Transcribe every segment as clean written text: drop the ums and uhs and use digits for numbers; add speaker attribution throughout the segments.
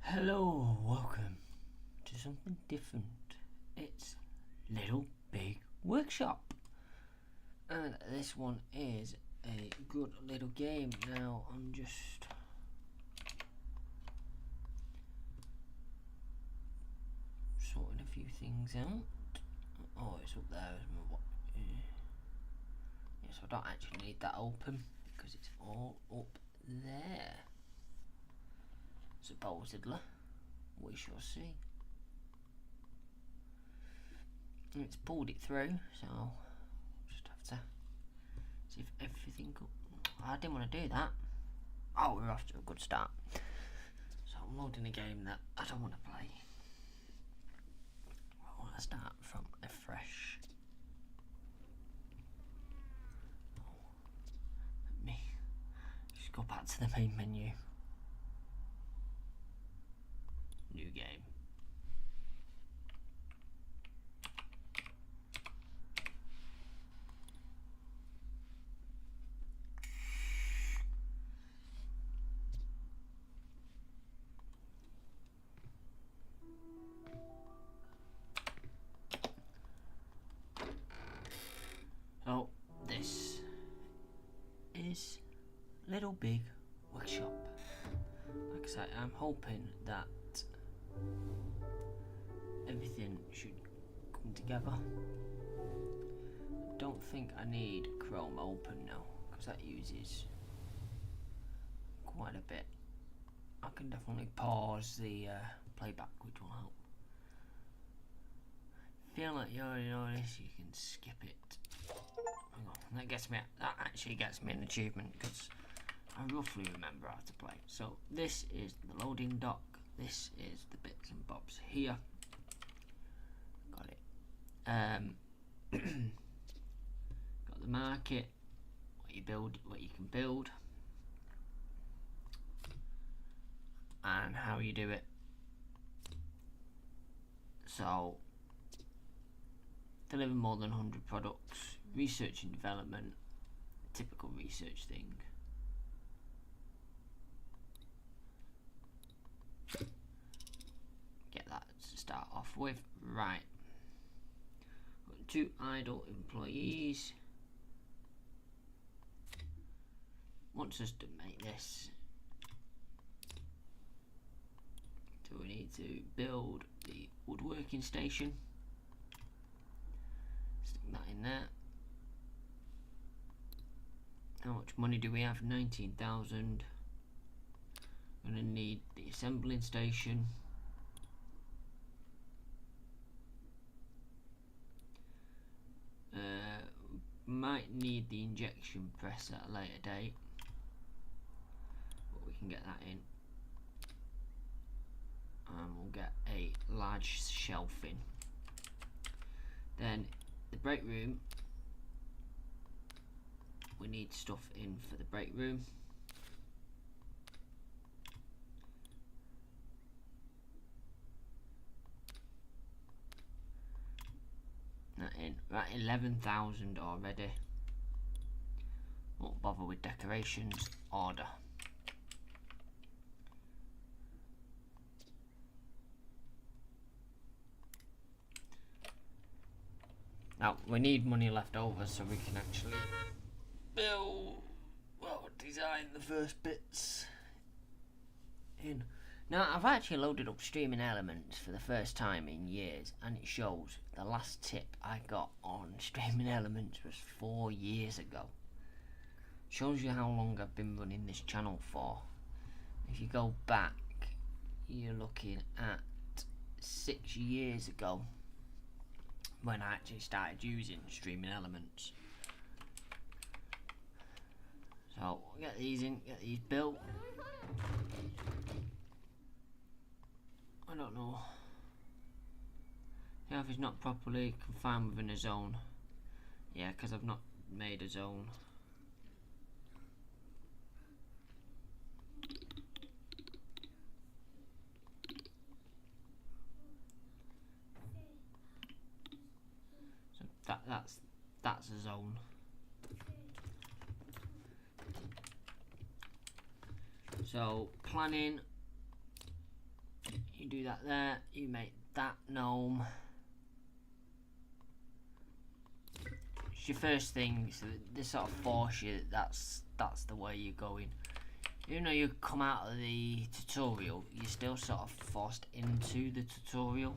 Speaker 1: Hello, welcome to something different. It's Little Big Workshop, and this one is a good little game. Now I'm just sorting a few things out. Oh, it's up there. Yes, I don't actually need that open because it's all up there. Supposedly, we shall see. It's pulled it through, so I'll just have to see if everything goes. I didn't want to do that. Oh, we're off to a good start. So I'm loading a game that I don't want to play. I want to start from a fresh. Let me just go back to the main menu. New game. So this is Little Big Workshop. Like I said, I'm hoping that everything should come together. I don't think I need Chrome open now because that uses quite a bit. I can definitely pause the playback, which will help. Feel like you already know this, you can skip it. Hang on, that actually gets me an achievement because I roughly remember how to play. So this is the loading dock. This is the bits and bobs here. Got it. Got the market, what you can build, and how you do it. So deliver more than 100 products, research and development, typical research thing. Get that to start off with. Right. Got 2 idle employees. Wants us to make this. So we need to build the woodworking station. Stick that in there. How much money do we have? 19,000. We're going to need the assembling station. Might need the injection press at a later date, but we can get that in. And we'll get a large shelf in. Then the break room, we need stuff in for the break room. That in. Right, 11,000 already. Won't bother with decorations. Order. Now we need money left over so we can actually build, well, design the first bits in. Now I've actually loaded up streaming elements for the first time in years, and it shows the last tip I got on streaming elements was 4 years ago. Shows you how long I've been running this channel for. If you go back, you're looking at 6 years ago when I actually started using streaming elements. So get these in, get these built. I don't know. Yeah, if it's not properly confined within a zone. Yeah, because I've not made a zone. So that's a zone. So planning do that there. You make that gnome. It's your first thing, so they sort of force you. That's the way you're going. Even though you come out of the tutorial, you're still sort of forced into the tutorial.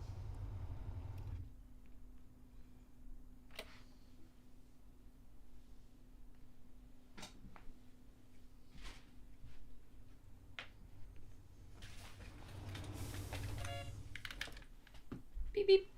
Speaker 1: Beep beep.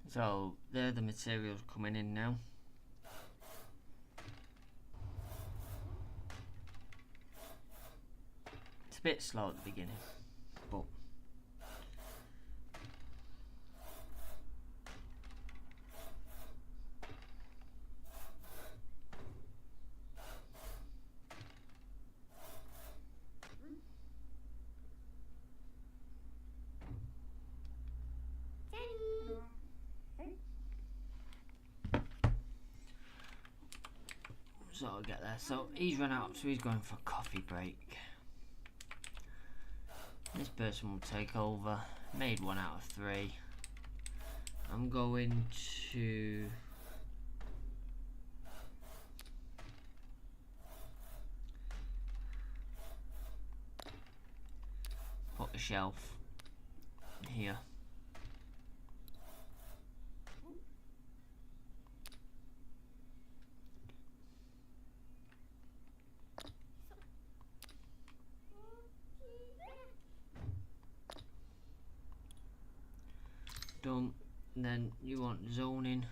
Speaker 1: So there are the materials coming in now. It's a bit slow at the beginning, but so I'll get there. So he's run out, so he's going for a coffee break. This person will take over. Made 1 out of 3. I'm going to put a shelf here. Done. And then you want zoning.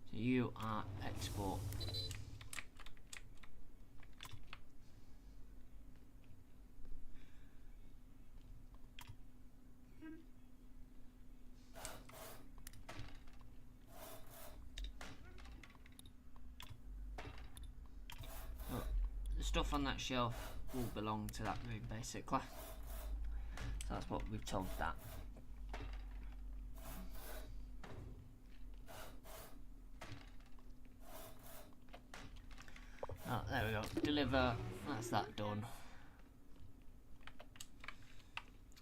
Speaker 1: So you are export. The stuff on that shelf will belong to that room, basically. So that's what we've told that. Oh, there we go. Deliver. That's that done.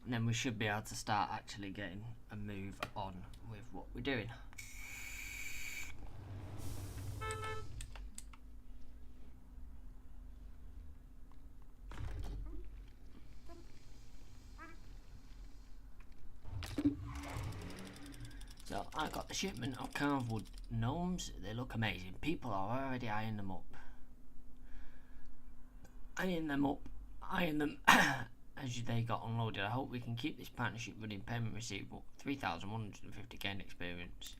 Speaker 1: And then we should be able to start actually getting a move on with what we're doing. So I got the shipment of carved wood gnomes. They look amazing. People are already eyeing them up. Eyeing them as they got unloaded. I hope we can keep this partnership running. Payment receivable 3,150 gained experience.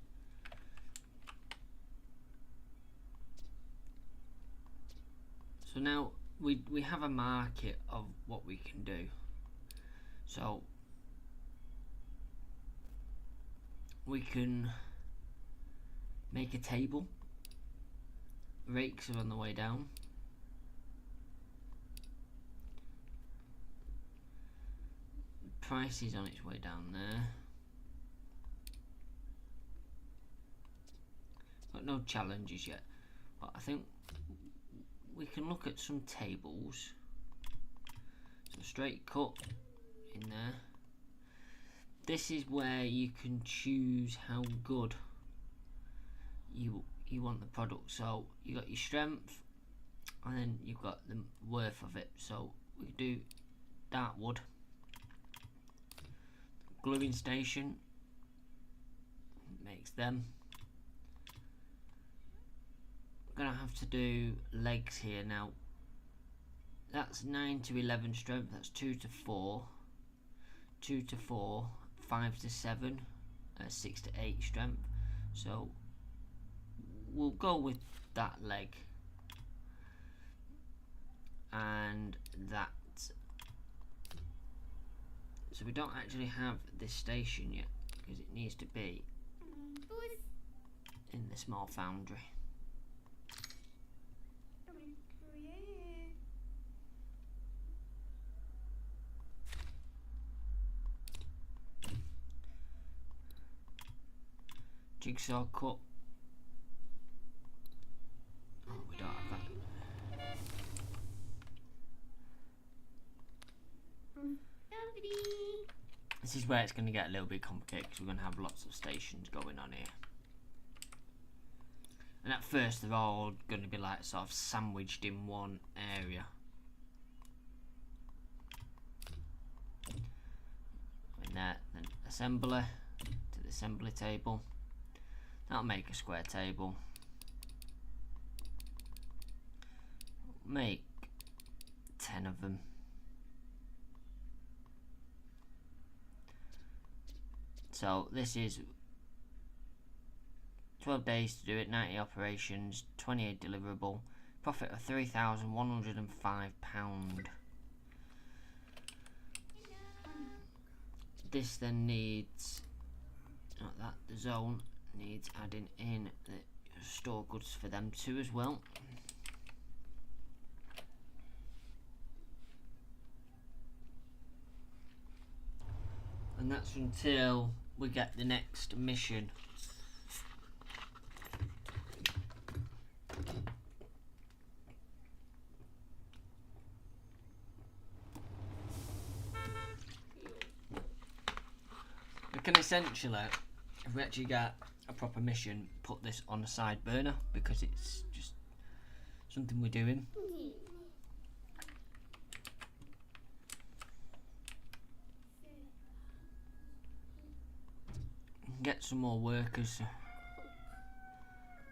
Speaker 1: So now we have a market of what we can do. So we can make a table. Rakes are on the way down. Price is on its way down there. Got no challenges yet, but I think we can look at some tables. So straight cut in there. This is where you can choose how good you want the product. So you got your strength, and then you've got the worth of it. So we do dark wood. Gluing station makes them. I'm gonna have to do legs here now. That's 9 to 11 strength. That's 2 to 4, 2 to 4, 5 to 7, 6 to 8 strength. So we'll go with that leg. and that. So we don't actually have this station yet because it needs to be in the small foundry. Jigsaw cut. Oh, we don't have that. This is where it's going to get a little bit complicated because we're going to have lots of stations going on here. And at first they're all going to be like sort of sandwiched in one area. And there, then assembler to the assembly table. That'll make a square table. Make 10 of them. So this is 12 days to do it, 90 operations, 28 deliverable, profit of £3,105. This then needs, not that, the zone needs adding in the store goods for them too as well. And that's until we get the next mission. We can essentially, if we actually get a proper mission, put this on a side burner because it's just something we're doing. Get some more workers.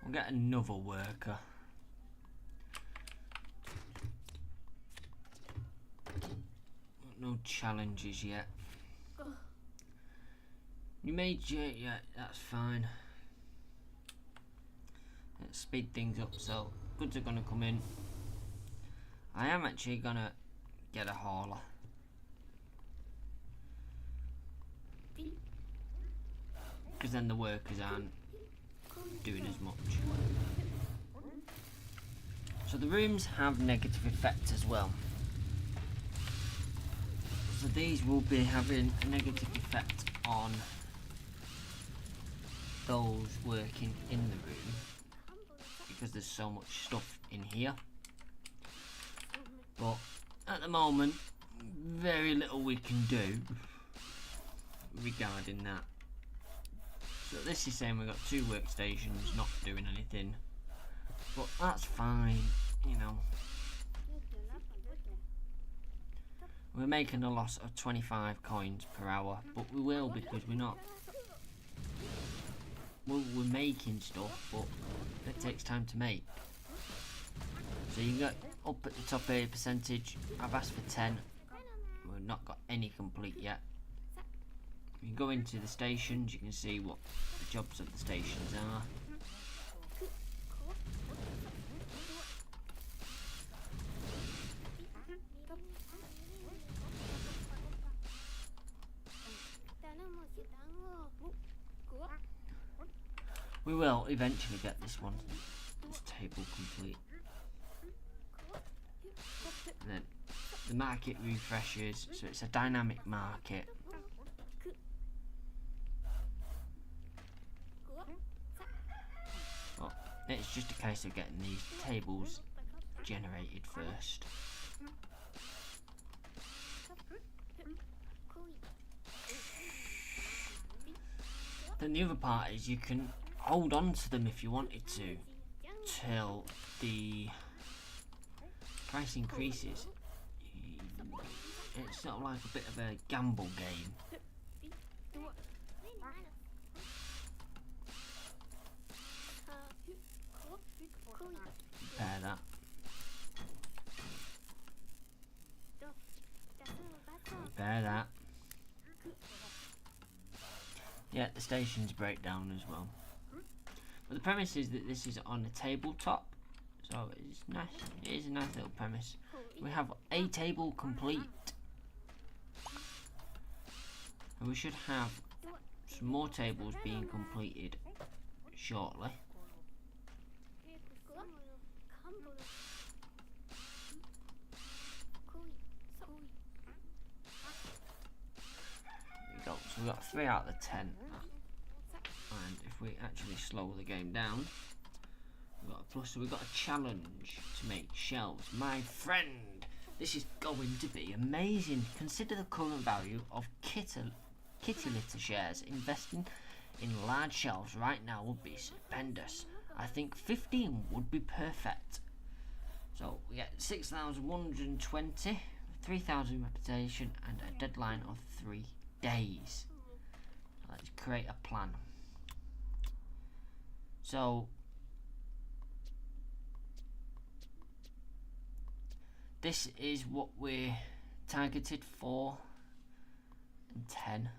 Speaker 1: We'll get another worker. No challenges yet. You made it, yeah, that's fine. Let's speed things up. So goods are gonna come in. I am actually gonna get a hauler. Because then the workers aren't doing as much. So the rooms have negative effects as well. So these will be having a negative effect on those working in the room because there's so much stuff in here. But at the moment, very little we can do regarding that. So this is saying we've got 2 workstations not doing anything, but that's fine, you know. We're making a loss of 25 coins per hour, but we will because we're not. Well, we're making stuff, but it takes time to make. So you got up at the top here percentage. I've asked for 10. We've not got any complete yet. You go into the stations, you can see what the jobs of the stations are. We will eventually get this table complete. And then the market refreshes, so it's a dynamic market. Well, it's just a case of getting these tables generated first. Then the other part is you can hold on to them if you wanted to till the price increases. It's sort of like a bit of a gamble game. Repair that. Repair that. Yeah, the stations break down as well. But the premise is that this is on a tabletop, so it's nice. It is a nice little premise. we have a table complete. And we should have some more tables being completed shortly. There we go. So we got 3 out of the 10. And if we actually slow the game down, we've got a plus. So we've got a challenge to make shelves. My friend, this is going to be amazing. Consider the current value of kitty litter shares. Investing in large shelves right now would be stupendous. I think 15 would be perfect. So we get 6,120, 3,000 reputation, and a deadline of 3 days. Let's create a plan. So this is what we're targeted for, and 10.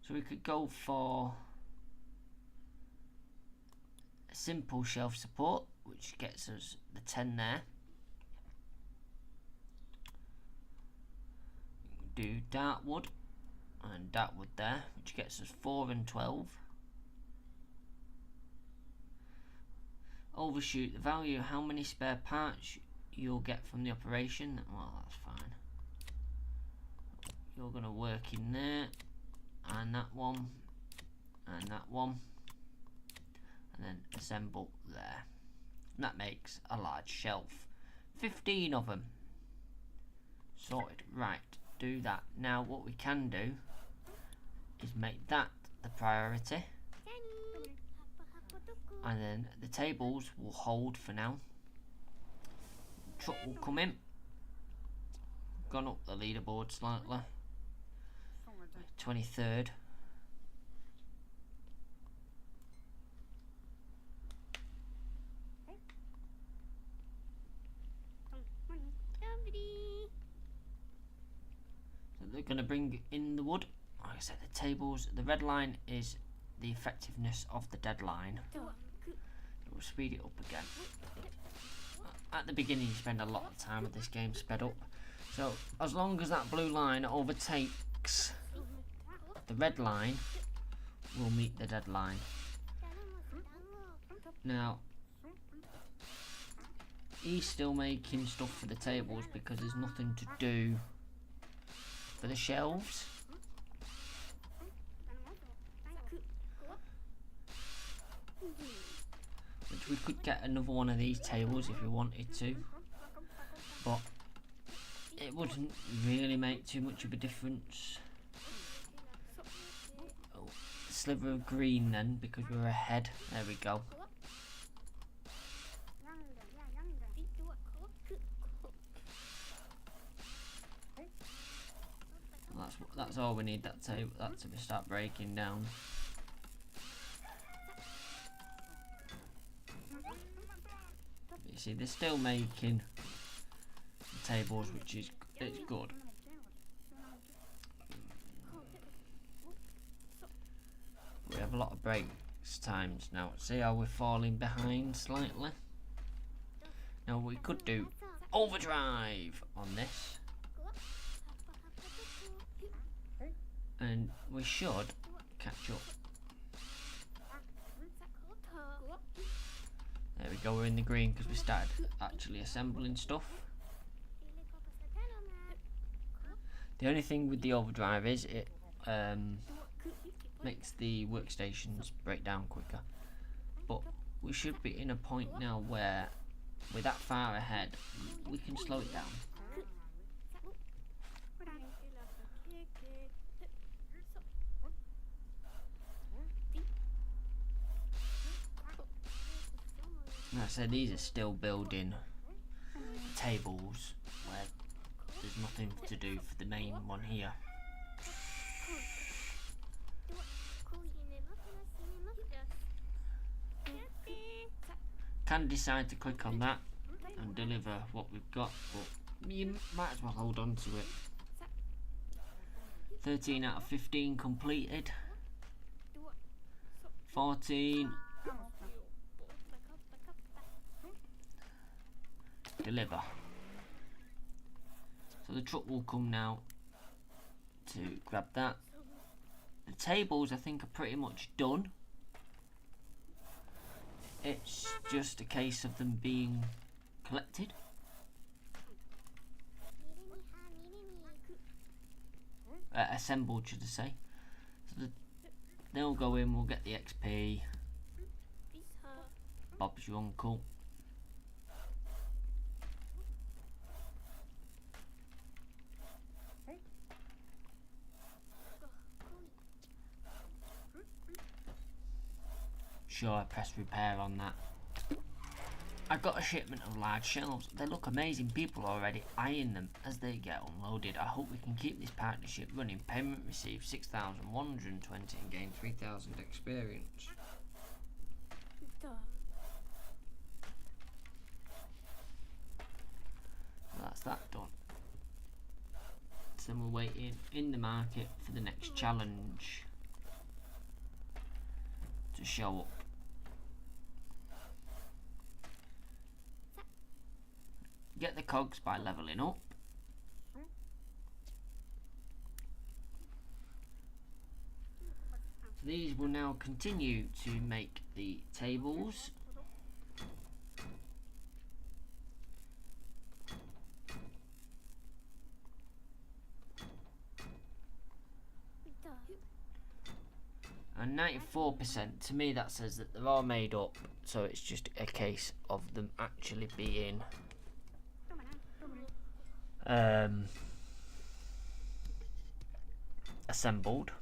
Speaker 1: So we could go for a simple shelf support, which gets us the 10 there. We do dartwood and dartwood there, which gets us 4 and 12. Overshoot the value. How many spare parts you'll get from the operation? Well, that's fine. You're going to work in there, and that one, and that one, and then assemble there. And that makes a large shelf. 15 of them. Sorted. Right, do that. Now what we can do is make that the priority. And then the tables will hold for now. Truck will come in. Gone up the leaderboard slightly. 23rd. So they're going to bring in the wood. Like I said, the tables. The red line is the effectiveness of the deadline. We'll speed it up again. At the beginning you spend a lot of time with this game sped up. So as long as that blue line overtakes the red line, we'll meet the deadline. Now he's still making stuff for the tables because there's nothing to do for the shelves. Which we could get another one of these tables if we wanted to, but it wouldn't really make too much of a difference. Oh, a sliver of green then, because we're ahead. There we go. That's all we need. That table, that to start breaking down. You see, they're still making the tables, which is it's good. We have a lot of breaks times now. See how we're falling behind slightly. Now we could do overdrive on this, and we should catch up. There we go, we're in the green because we started actually assembling stuff. The only thing with the overdrive is it makes the workstations break down quicker. But we should be in a point now where we're that far ahead, we can slow it down. Like I said, these are still building tables where there's nothing to do for the main one here. Can decide to click on that and deliver what we've got, but you might as well hold on to it. 13 out of 15 completed. 14. Deliver. So the truck will come now to grab that. The tables I think are pretty much done. It's just a case of them being collected. Assembled, should I say. So they'll go in, we'll get the XP. Bob's your uncle. Sure, I pressed repair on that. I got a shipment of large shelves. They look amazing. People are already eyeing them as they get unloaded. I hope we can keep this partnership running. Payment received 6,120 and gain 3,000 experience. So that's that done. So we're waiting in the market for the next challenge to show up. Get the cogs by levelling up. So these will now continue to make the tables. And 94%, to me that says that they're all made up, so it's just a case of them actually being assembled.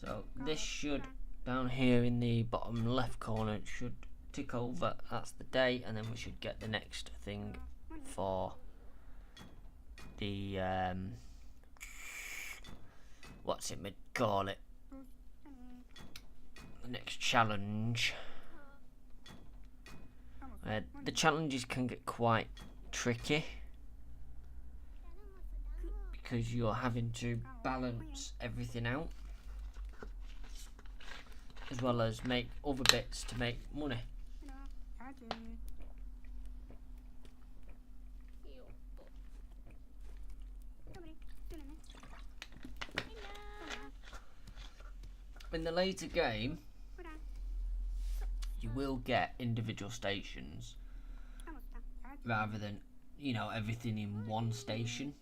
Speaker 1: So this should, down here in the bottom left corner, it should tick over. That's the day, and then we should get the next thing for the what's it call it? The next challenge. The challenges can get quite tricky because you're having to balance everything out as well as make other bits to make money. In the later game, you will get individual stations rather than, you know, everything in one station.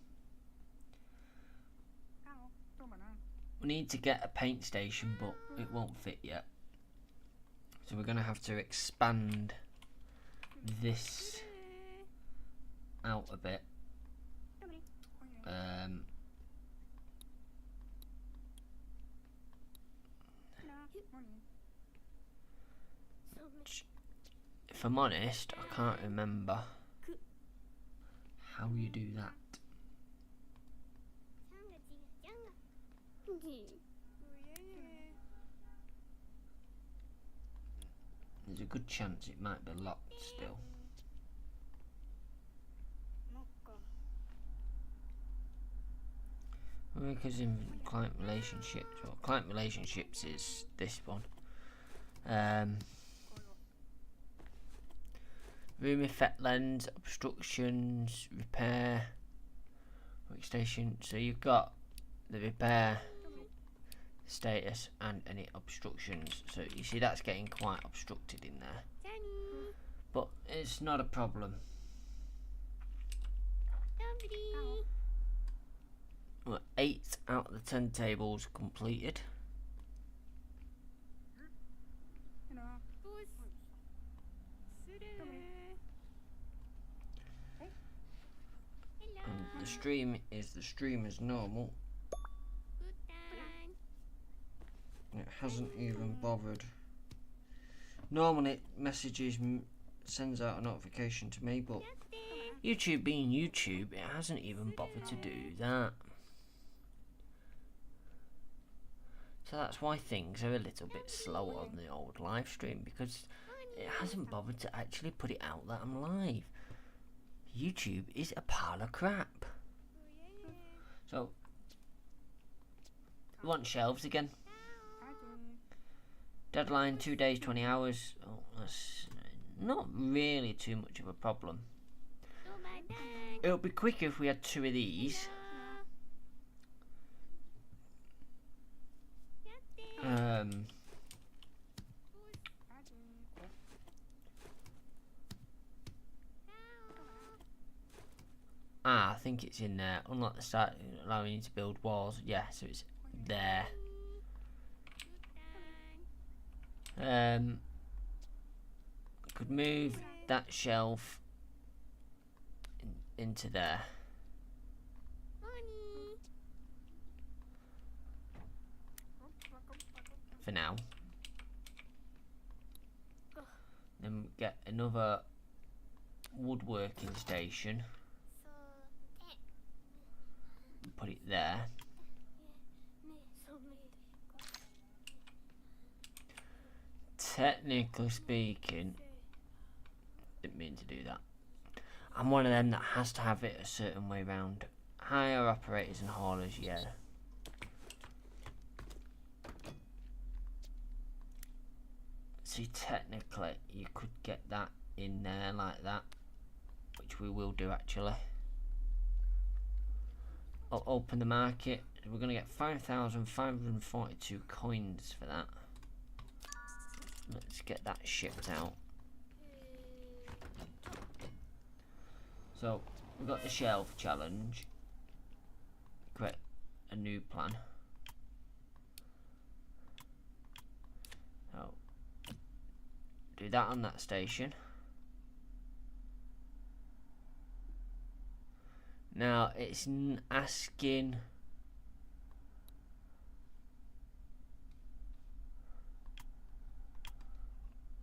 Speaker 1: We need to get a paint station, but it won't fit yet. So we're going to have to expand this out a bit. If I'm honest, I can't remember how you do that. There's a good chance it might be locked still. Because in client relationships, well, client relationships is this one. Room effect lens, obstructions, repair, workstation. So you've got the repair status and any obstructions. So you see that's getting quite obstructed in there. But it's not a problem. Well, 8 out of the 10 tables completed. And the stream is the stream as normal. It hasn't even bothered. Normally it messages, sends out a notification to me, but YouTube being YouTube, it hasn't even bothered to do that. So that's why things are a little bit slow on the old live stream, because it hasn't bothered to actually put it out that I'm live. YouTube is a pile of crap. So, we want shelves again. Deadline 2 days, 20 hours. Oh, that's not really too much of a problem. It would be quicker if we had 2 of these. I think it's in there. Unlike the start allowing you to build walls. Yeah, so it's there. Could move that shelf into there. For now. Then we get another woodworking station. Put it there. Technically speaking, didn't mean to do that. I'm one of them that has to have it a certain way round. Hire operators and haulers, yeah. See, technically, you could get that in there like that, which we will do actually. I'll open the market. We're going to get 5,542 coins for that. Let's get that shipped out. So, we've got the shelf challenge. Create a new plan. So, do that on that station. Now it's asking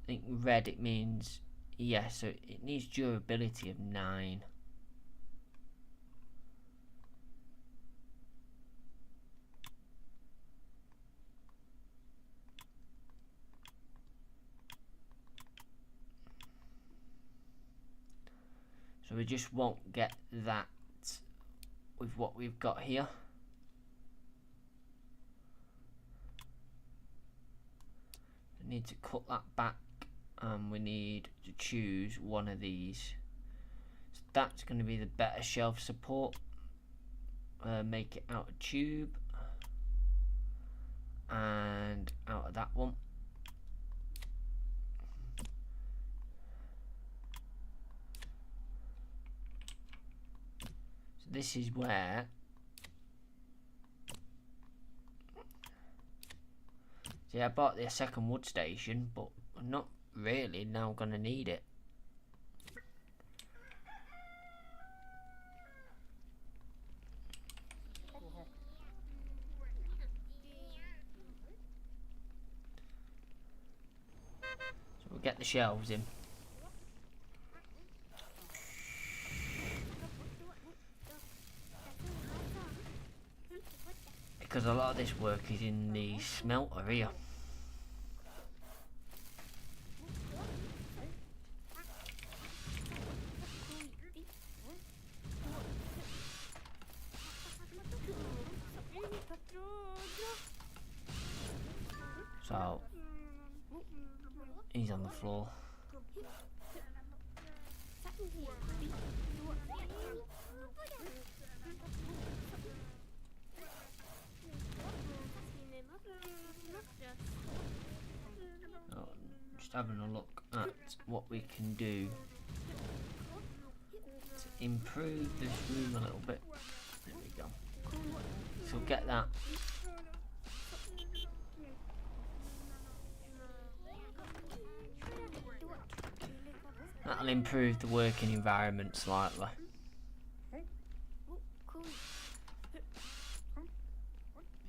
Speaker 1: I think red it means yes, so it needs durability of 9. So we just won't get that with what we've got here. We need to cut that back and we need to choose one of these. So that's going to be the better shelf support. Make it out of tube and out of that one. So this is where I bought the second wood station, but I'm not really now going to need it. So we'll get the shelves in. Because a lot of this work is in the smelter here. So he's on the floor. Oh, just having a look at what we can do to improve this room a little bit. There we go. So we'll get that. That'll improve the working environment slightly.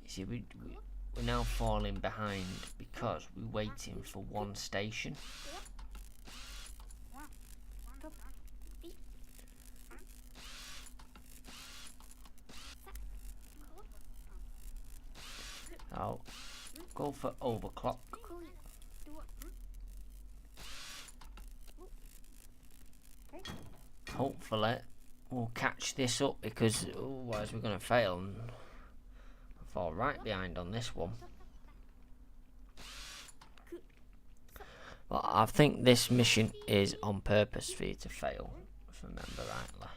Speaker 1: You see, we're now falling behind because we're waiting for one station. So, go for overclock. Hopefully we'll catch this up because otherwise we're going to fail and fall right behind on this one. But I think this mission is on purpose for you to fail, if I remember rightly.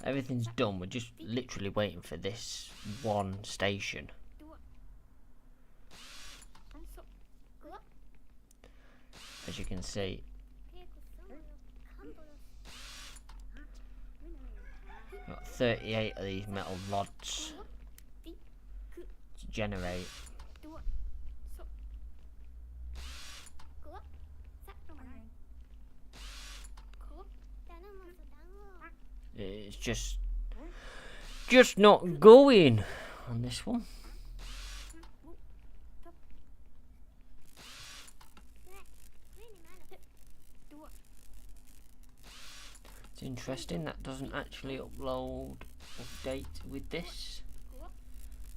Speaker 1: Everything's done, we're just literally waiting for this one station. As you can see, got 38 of these metal rods to generate. It's just not going on this one. It's interesting that doesn't actually update with this.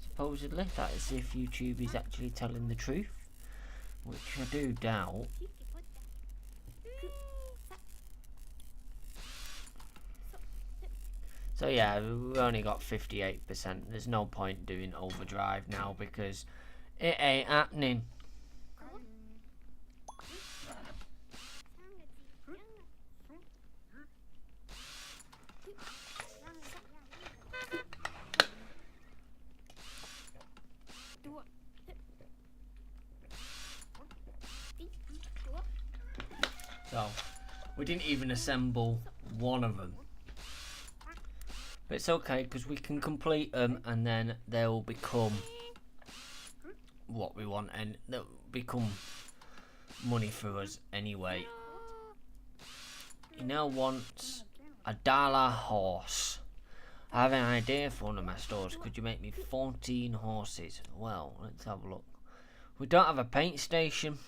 Speaker 1: Supposedly, that is if YouTube is actually telling the truth, which I do doubt. So yeah, we only got 58%. There's no point doing overdrive now because it ain't happening. So, we didn't even assemble one of them. But it's okay because we can complete them and then they'll become what we want and they'll become money for us anyway. You now want a dollar horse. I have an idea for one of my stores. Could you make me 14 horses? Well, let's have a look. We don't have a paint station.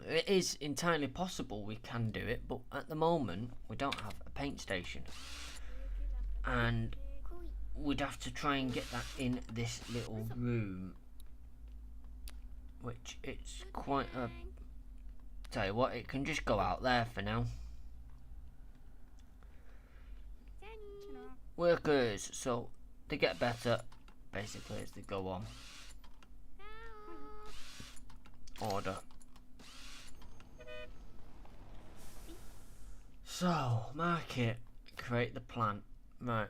Speaker 1: It is entirely possible we can do it, but at the moment we don't have a paint station. And we'd have to try and get that in this little room. Which it's quite a... Tell you what, it can just go out there for now. Workers, so they get better basically as they go on. Order. So, market, create the plant, right.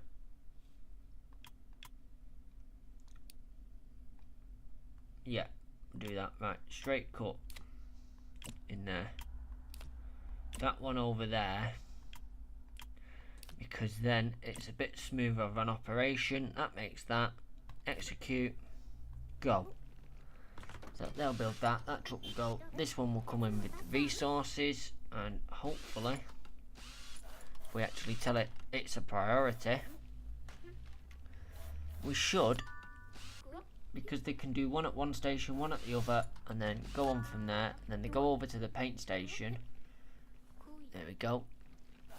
Speaker 1: Yeah, do that, right, straight cut in there. That one over there, because then it's a bit smoother of an operation. That makes that, execute, go. So they'll build that, that truck will go. This one will come in with the resources and hopefully we actually tell it it's a priority, we should, because they can do one at one station, one at the other, and then go on from there, and then they go over to the paint station. There we go.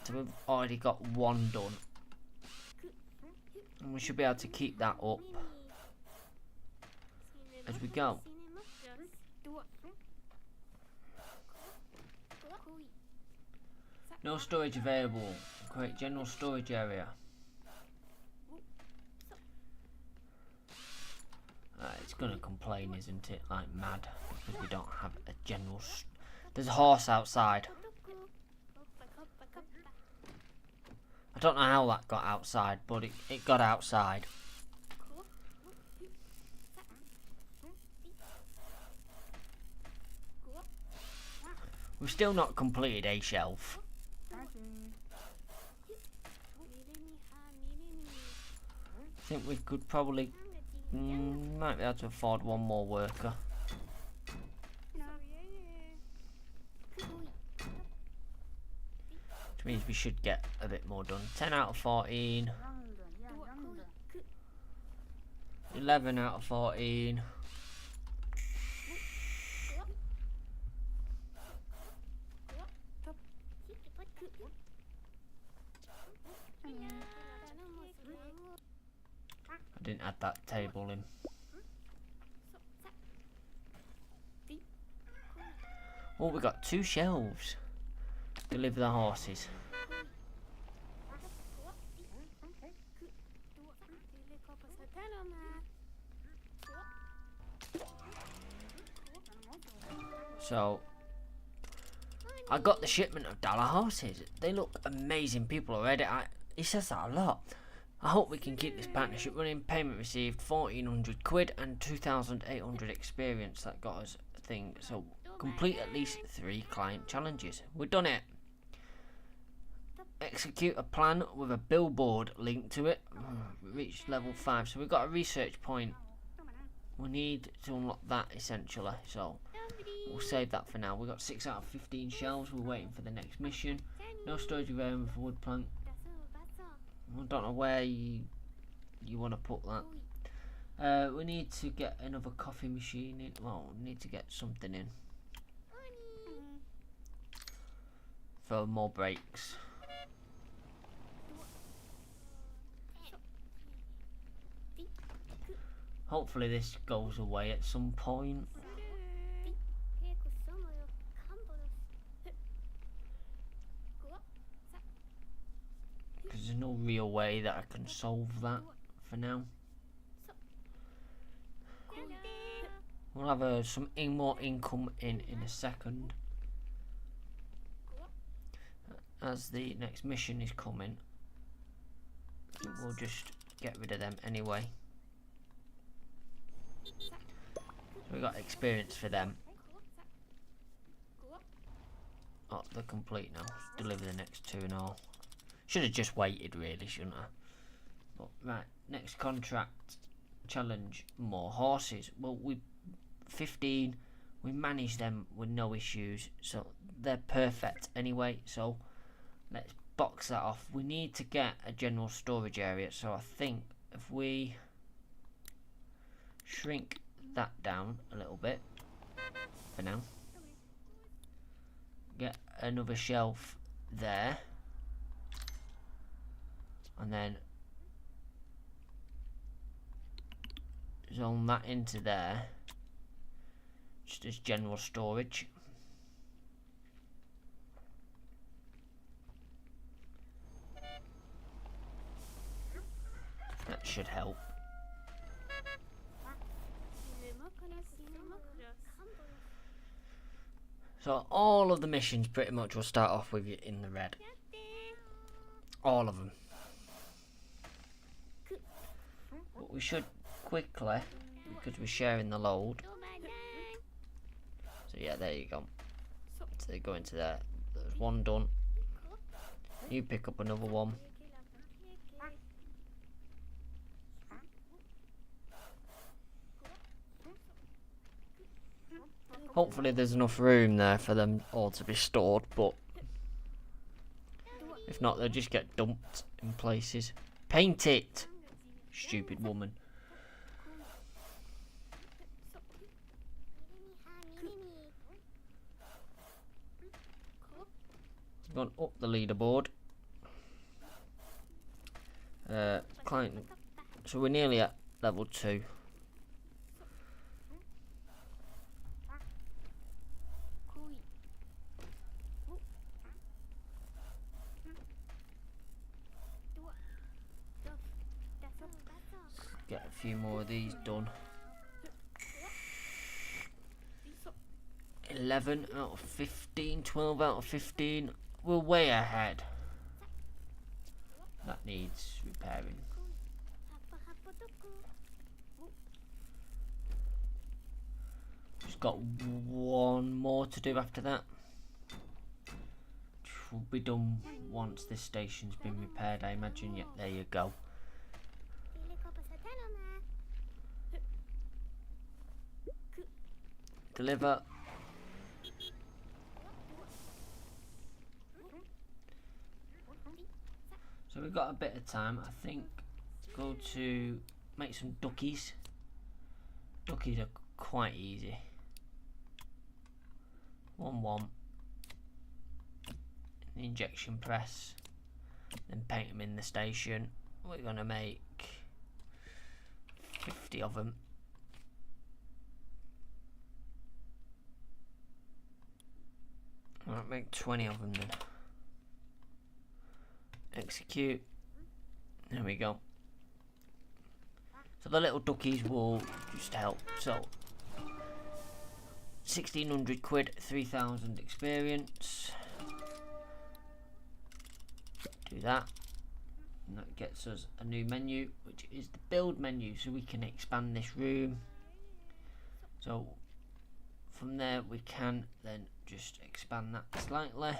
Speaker 1: So we've already got one done, and we should be able to keep that up as we go. No storage available. Create general storage area. It's gonna complain, isn't it? Like mad because we don't have a general. There's a horse outside. I don't know how that got outside, but it got outside. We've still not completed a shelf. I think we could probably might be able to afford one more worker. Which means we should get a bit more done. 10 out of 14. 11 out of 14. I didn't add that table in. Oh, we got 2 shelves. Deliver the horses. So I got the shipment of dollar horses. They look amazing. People already. He says that a lot. I hope we can keep this partnership running. Payment received 1,400 quid and 2,800 experience. That got us a thing. So complete at least 3 client challenges. We've done it. Execute a plan with a billboard linked to it. Reach level 5. So we've got a research point. We need to unlock that essentially. So we'll save that for now. We've got 6 out of 15 shelves. We're waiting for the next mission. No storage available for wood plank. I don't know where you want to put that. We need to get another coffee machine in. Well, we need to get something in for more breaks. Hopefully this goes away at some point. Because there's no real way that I can solve that for now. We'll have some more income in a second. As the next mission is coming, I think we'll just get rid of them anyway. We got experience for them. Oh, they're complete now. Deliver the next 2 and all. Should have just waited, really, shouldn't I? But right, next contract challenge: more horses. Well, 15. We managed them with no issues, so they're perfect anyway. So let's box that off. We need to get a general storage area. So I think if we shrink that down a little bit for now, get another shelf there, and then zone that into there just as general storage. That should help. So all of the missions pretty much will start off with you in the red. All of them. But we should quickly, because we're sharing the load. So yeah, there you go. So they go into there. There's one done. You pick up another one. Hopefully there's enough room there for them all to be stored, but if not, they'll just get dumped in places. Paint it, stupid woman. Gone up the leaderboard. Client. So we're nearly at level 2. Get a few more of these done. 11 out of 15, 12 out of 15. We're way ahead. That needs repairing. Just got one more to do after that. Which will be done once this station's been repaired, I imagine. Yep, there you go. Deliver. So we've got a bit of time. I think go to make some duckies. Duckies are quite easy. 1-1. The injection press. Then paint them in the station. We're going to make 50 of them. I'll make 20 of them then. Execute. There we go. So the little duckies will just help. So 1600 quid, 3000 experience. Do that. And that gets us a new menu, which is the build menu, so we can expand this room. So from there we can then just expand that slightly.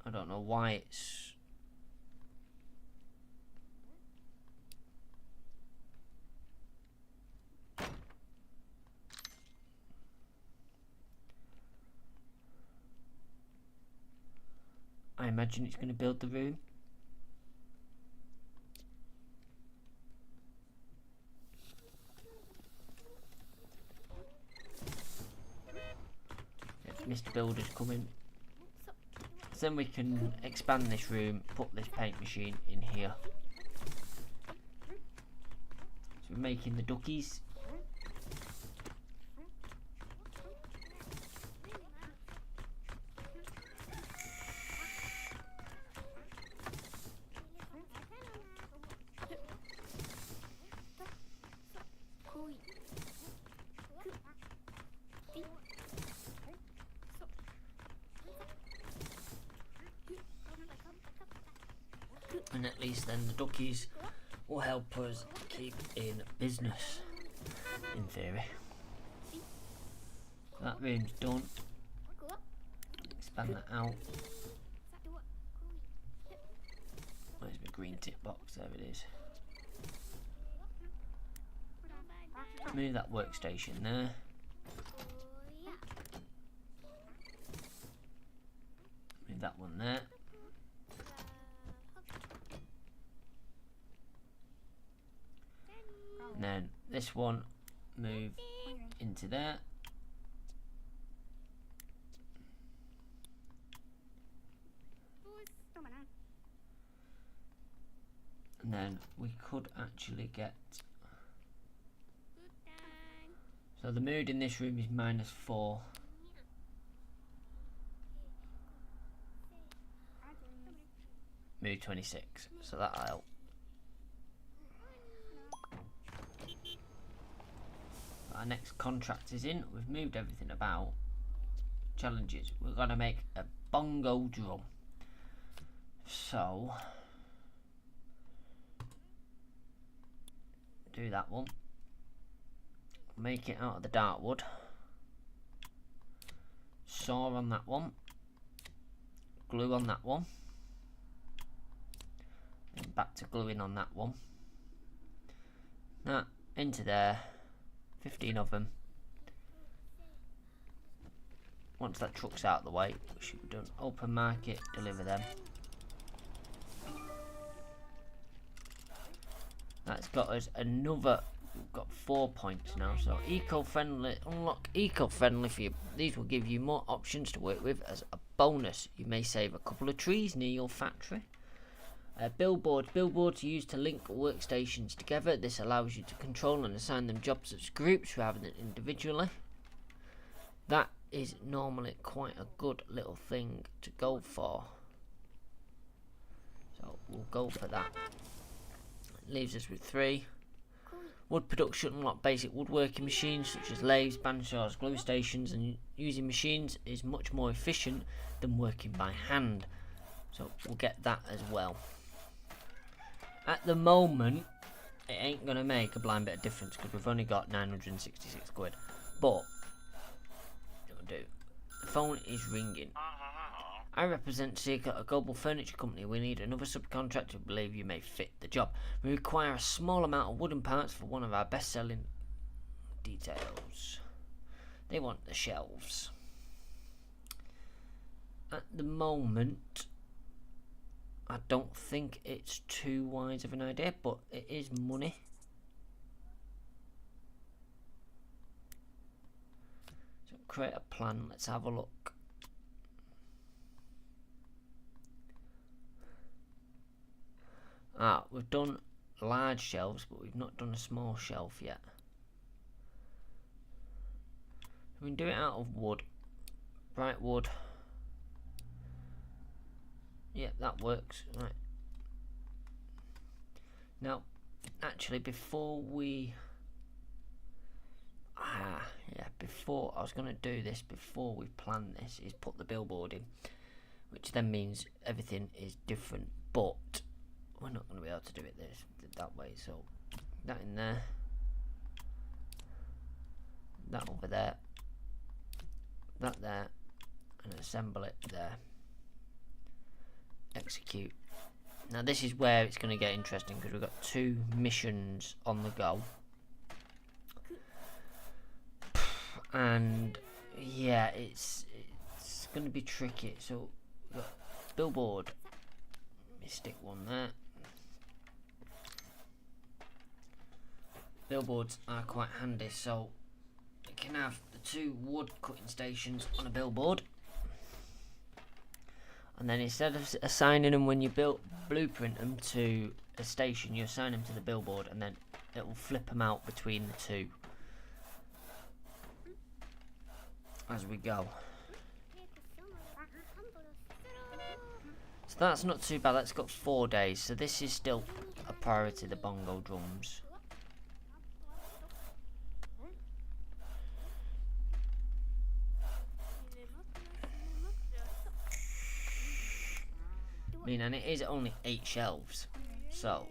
Speaker 1: I don't know why it's I imagine it's going to build the room. Mr. Builder's coming. So then we can expand this room, put this paint machine in here. So we're making the duckies. And at least then the duckies will help us keep in business, in theory. So that room's done. Expand that out. Where's my green tick box? There it is. Move that workstation there. Move that one there. And then this one move into there. And then we could actually get, so the mood in this room is -4. Mood 26, so that'll help. Our next contract is in. We've moved everything about. Challenges. We're going to make a bongo drum. So do that one. Make it out of the dark wood. Saw on that one. Glue on that one. Then back to gluing on that one. That into there. 15 of them. Once that truck's out of the way, we should be done. Open market, deliver them. That's got us another. We've got 4 points now. So eco-friendly, unlock eco-friendly for you. These will give you more options to work with as a bonus. You may save a couple of trees near your factory. Billboards. Billboards are used to link workstations together. This allows you to control and assign them jobs as groups rather than individually. That is normally quite a good little thing to go for. So we'll go for that. It leaves us with 3. Wood production, unlock basic woodworking machines such as lathes, bandsaws, glue stations, and using machines is much more efficient than working by hand. So we'll get that as well. At the moment, it ain't going to make a blind bit of difference because we've only got 966 quid. But, it'll do. The phone is ringing. I represent Seeker, a global furniture company. We need another subcontractor who believe you may fit the job. We require a small amount of wooden parts for one of our best-selling details. They want the shelves. At the moment, I don't think it's too wise of an idea, but it is money. So create a plan. Let's have a look. We've done large shelves, but we've not done a small shelf yet. We can do it out of wood. Bright wood. Yeah, that works. Right. Now, actually, before we Yeah, before I was going to do this before we plan this is put the billboard in, which then means everything is different, but we're not going to be able to do it that way. So that in there, that over there, that there, and assemble it there. Execute. Now this is where it's going to get interesting because we've got 2 missions on the go. And yeah, it's going to be tricky. So we've got billboard. Let me stick one there. Billboards are quite handy, so you can have the 2 wood cutting stations on a billboard, and then instead of assigning them when you blueprint them to a station, you assign them to the billboard, and then it will flip them out between the 2 as we go. So that's not too bad. That's got 4 days, so this is still a priority, the bongo drums. I mean, and it is only 8 shelves, so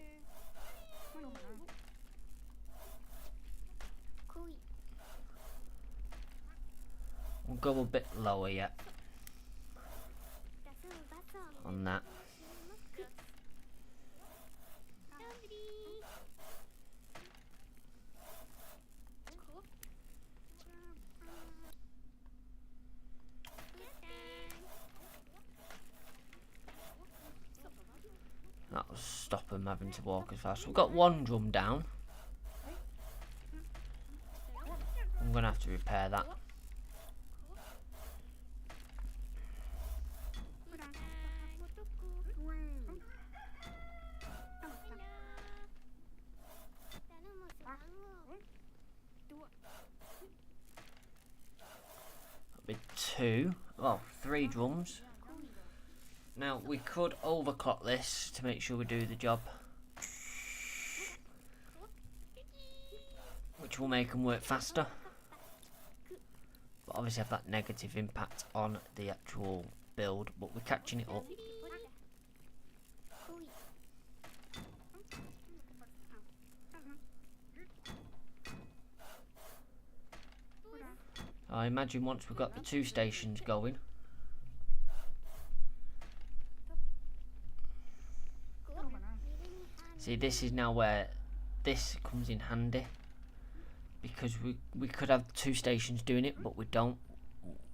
Speaker 1: we'll go a bit lower yet on that. That'll stop them having to walk as fast. We've got 1 drum down. I'm going to have to repair that. That'll be 2. Oh, 3 drums. Now we could overclock this to make sure we do the job, which will make them work faster, but obviously have that negative impact on the actual build, but we're catching it up. I imagine once we've got the 2 stations going, see, this is now where this comes in handy, because we could have 2 stations doing it, but we don't.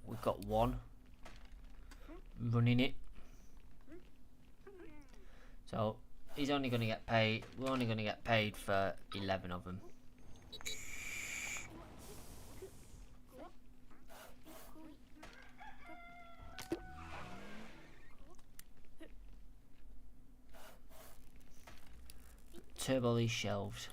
Speaker 1: We've got 1 running it, so he's only going to get paid. We're only going to get paid for 11 of them. Turbo these shelves.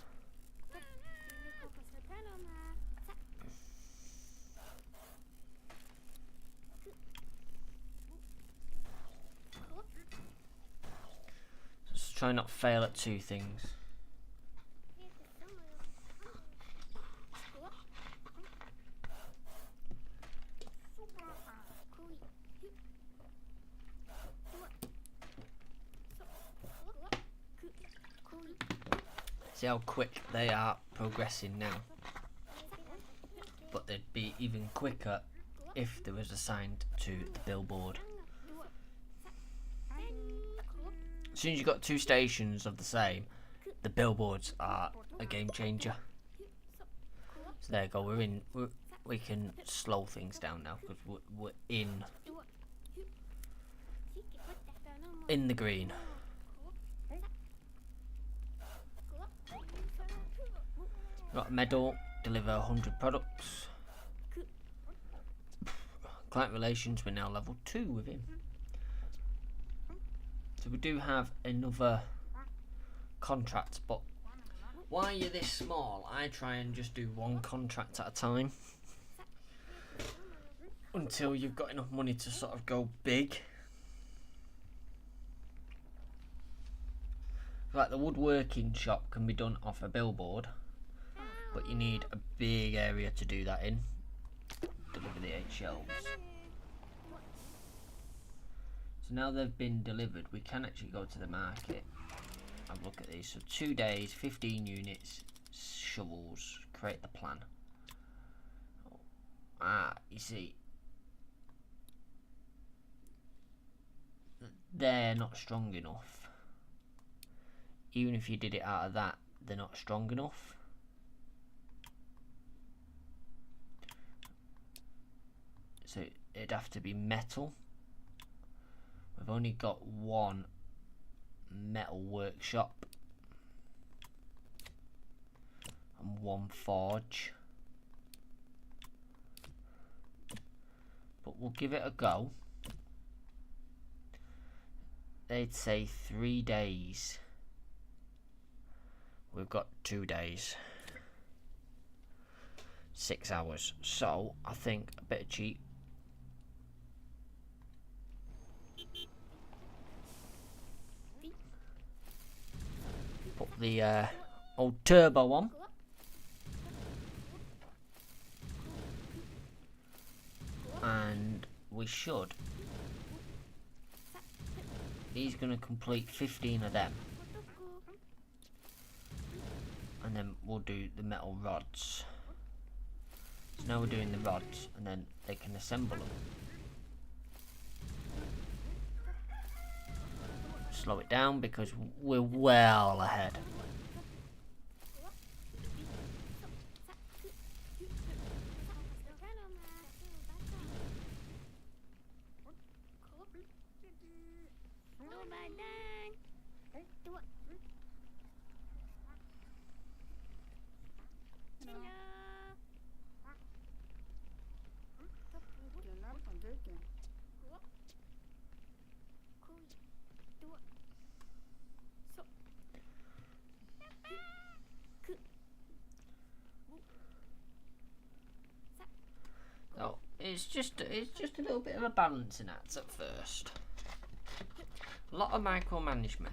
Speaker 1: Just try not fail at 2 things. See how quick they are progressing now, but they'd be even quicker if they was assigned to the billboard. As soon as you've got 2 stations of the same, the billboards are a game changer. So there you go, we can slow things down now because we're in the green. Got a medal, deliver 100 products. Client relations, we're now level 2 with him. So we do have another contract, but why you're this small, I try and just do 1 contract at a time until you've got enough money to sort of go big. Like the woodworking shop can be done off a billboard, but you need a big area to do that in. Deliver the 8 shelves. So now they've been delivered, we can actually go to the market and look at these. So 2 days, 15 units, shovels, create the plan. You see, they're not strong enough. Even if you did it out of that, they're not strong enough. So it'd have to be metal. We've only got one metal workshop and one forge, but we'll give it a go. They'd say 3 days. We've got 2 days, 6 hours. So I think a bit of cheap. Put the old turbo on. And we should. He's going to complete 15 of them. And then we'll do the metal rods. So now we're doing the rods, and then they can assemble them. Slow it down because we're well ahead. So it's just a little bit of a balancing act at first. A lot of micromanagement.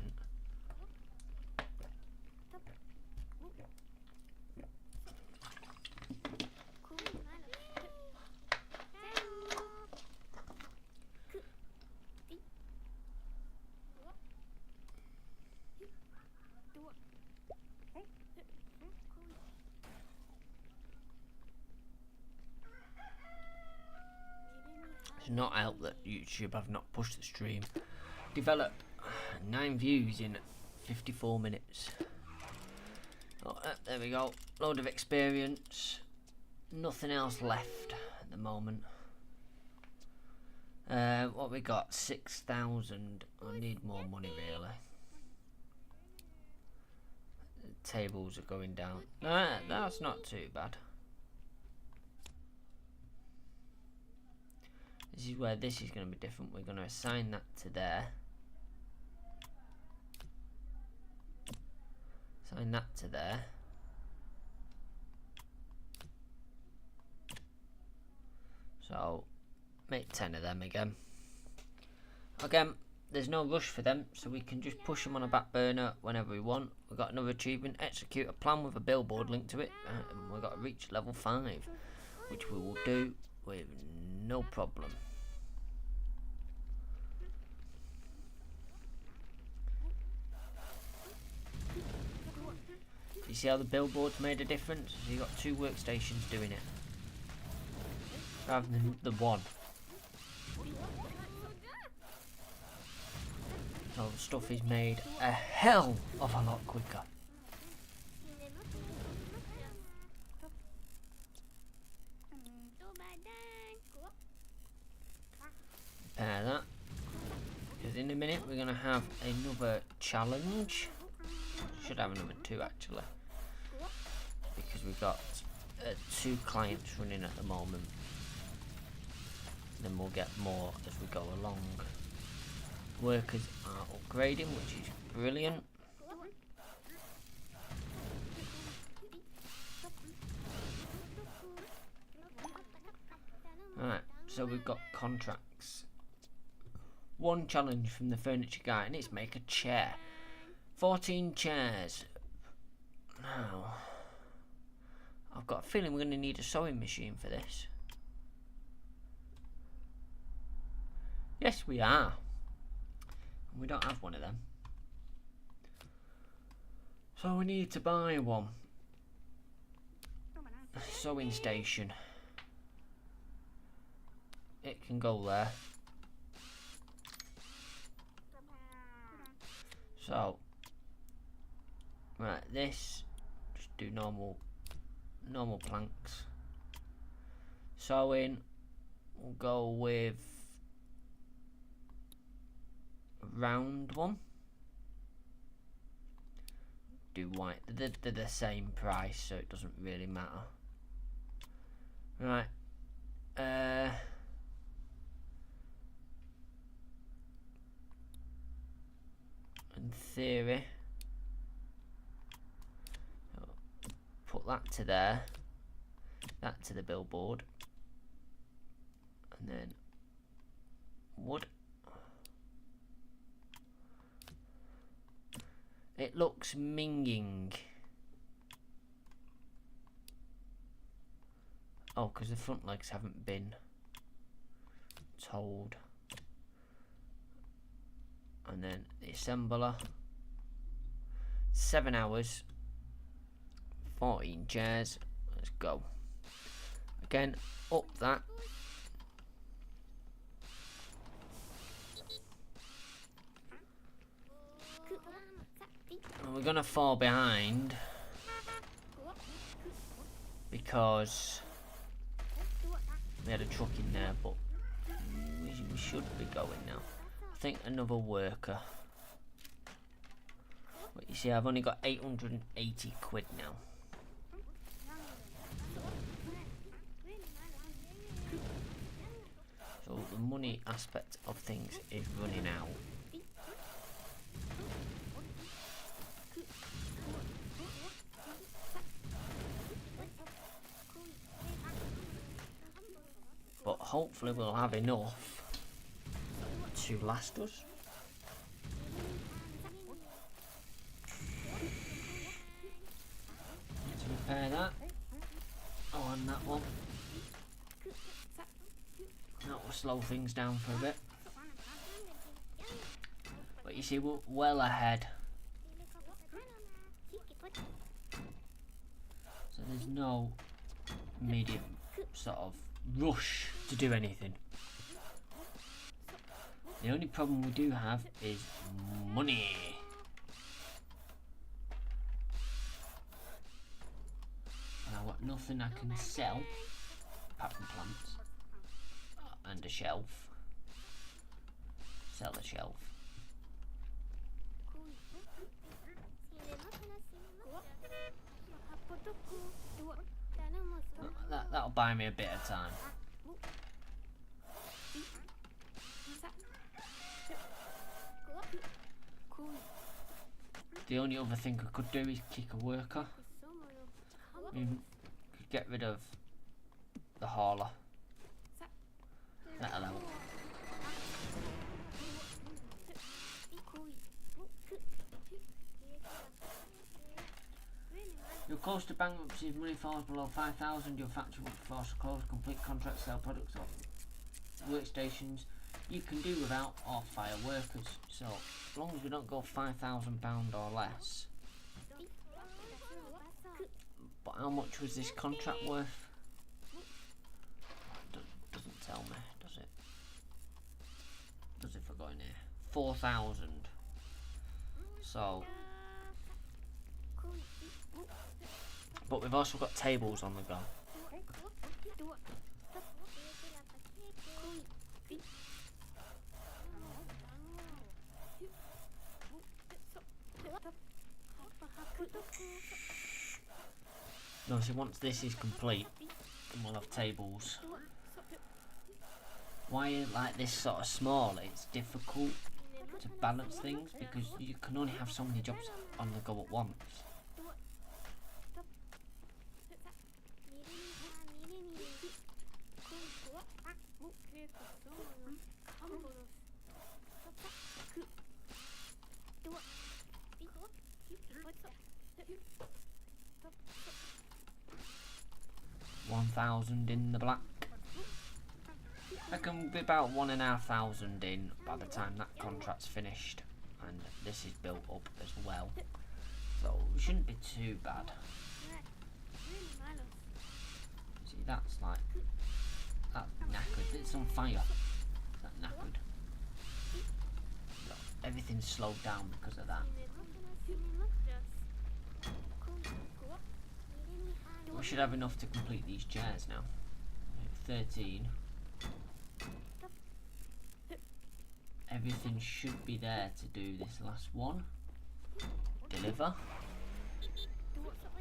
Speaker 1: It's not out that YouTube have not pushed the stream. Develop 9 views in 54 minutes. Oh, there we go. Load of experience. Nothing else left at the moment. What we got? 6,000. I need more money really. The tables are going down. That's not too bad. This is where this is going to be different. We're going to assign that to there. Assign that to there. So, make 10 of them again. Again, there's no rush for them, so we can just push them on a back burner whenever we want. We've got another achievement. Execute a plan with a billboard linked to it. And we've got to reach level 5, which we will do with no problem. You see how the billboard's made a difference? So you've got 2 workstations doing it rather than the one. So stuff is made a hell of a lot quicker. Repair that, because in a minute we're going to have another challenge. Should have another 2 actually, because we've got 2 clients running at the moment. Then we'll get more as we go along. Workers are upgrading, which is brilliant. Alright, so we've got contracts. 1 challenge from the furniture guy, and it's make a chair. 14 chairs. Now, I've got a feeling we're going to need a sewing machine for this. Yes, we are. We don't have one of them. So we need to buy one. A sewing station. It can go there. So, right, this, just do normal planks. Sewing, we'll go with a round one. Do white, they're the same price, so it doesn't really matter. Right, in theory, put that to there, that to the billboard, and then wood. It looks minging. Oh, because the front legs haven't been told. And then the assembler. 7 hours. 14 chairs. Let's go. Again, up that. And we're gonna fall behind because we had a truck in there, but we should be going now. I think another worker. But you see, I've only got 880 quid now. So the money aspect of things is running out. But hopefully we'll have enough to last us. Let's repair that. Oh, and that one. That will slow things down for a bit. But you see, we're well ahead. So there's no immediate sort of rush to do anything. The only problem we do have is money. And I've got nothing I can sell apart from plants and a shelf. Sell a shelf. That'll buy me a bit of time. The only other thing I could do is kick a worker. I mean, could get rid of the hauler. That'll help. You're close to bankruptcy. If money falls below 5,000, your factory will be forced to close. Complete contract, sell products or workstations you can do without or fire workers. So as long as we don't go £5,000 or less. But how much was this contract worth? Doesn't tell me, does it? Does it for going here? 4,000. So, but we've also got tables on the go. No, so once this is complete, then we'll have tables. Why like this sort of small, it's difficult to balance things because you can only have so many jobs on the go at once. 1,000 in the black. I can be about 1,500 in by the time that contract's finished, and this is built up as well, so it shouldn't be too bad. See, that's knackered. It's on fire. That knackered. Look, everything's slowed down because of that. We should have enough to complete these chairs now. 13. Everything should be there to do this last one. Deliver.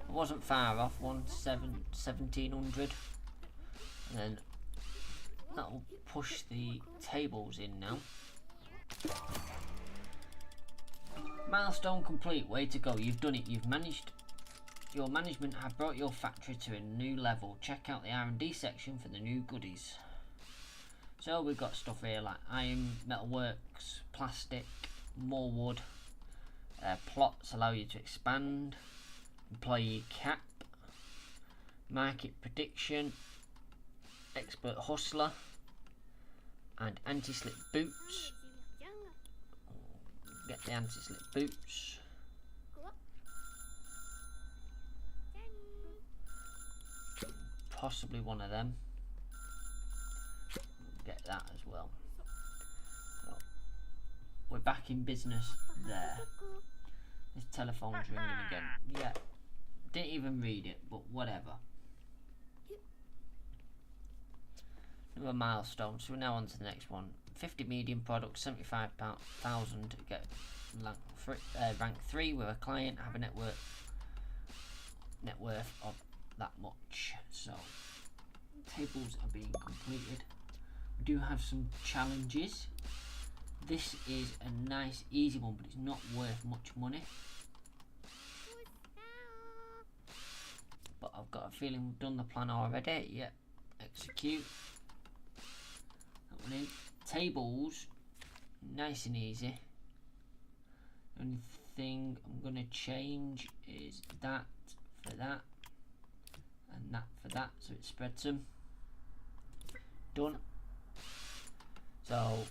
Speaker 1: I wasn't far off, 1,700. And then that'll push the tables in now. Milestone complete. Way to go. You've done it. You've managed. Your management have brought your factory to a new level. Check out the R&D section for the new goodies. So we've got stuff here like iron, metalworks, plastic, more wood. Plots allow you to expand. Employee cap. Market prediction. Expert hustler. And anti-slip boots. Get the anti-slip boots. Possibly one of them. Get that as well. So, we're back in business there. This telephone's ringing again. Yeah. Didn't even read it, but whatever. Another milestone. So we're now on to the next one. 50 medium products, 75,000 to get rank 3 with a client, have a net worth of that much. So tables are being completed. We do have some challenges. This is a nice easy one, but it's not worth much money. But I've got a feeling we've done the plan already. Yep. Execute. That one in. Tables, nice and easy. The only thing I'm going to change is that for that and that for that, so it spreads them. Done. So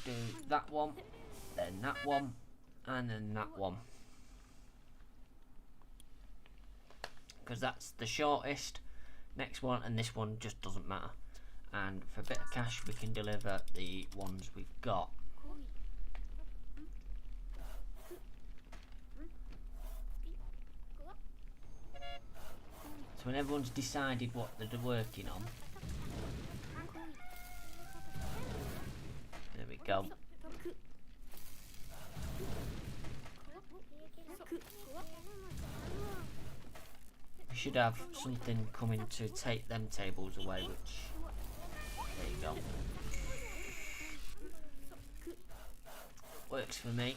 Speaker 1: do that one, then that one, and then that one, because that's the shortest. Next one and this one just doesn't matter. And for a bit of cash we can deliver the ones we've got. So when everyone's decided what they're working on, there we go. We should have something coming to take them tables away, which, there you go. Works for me.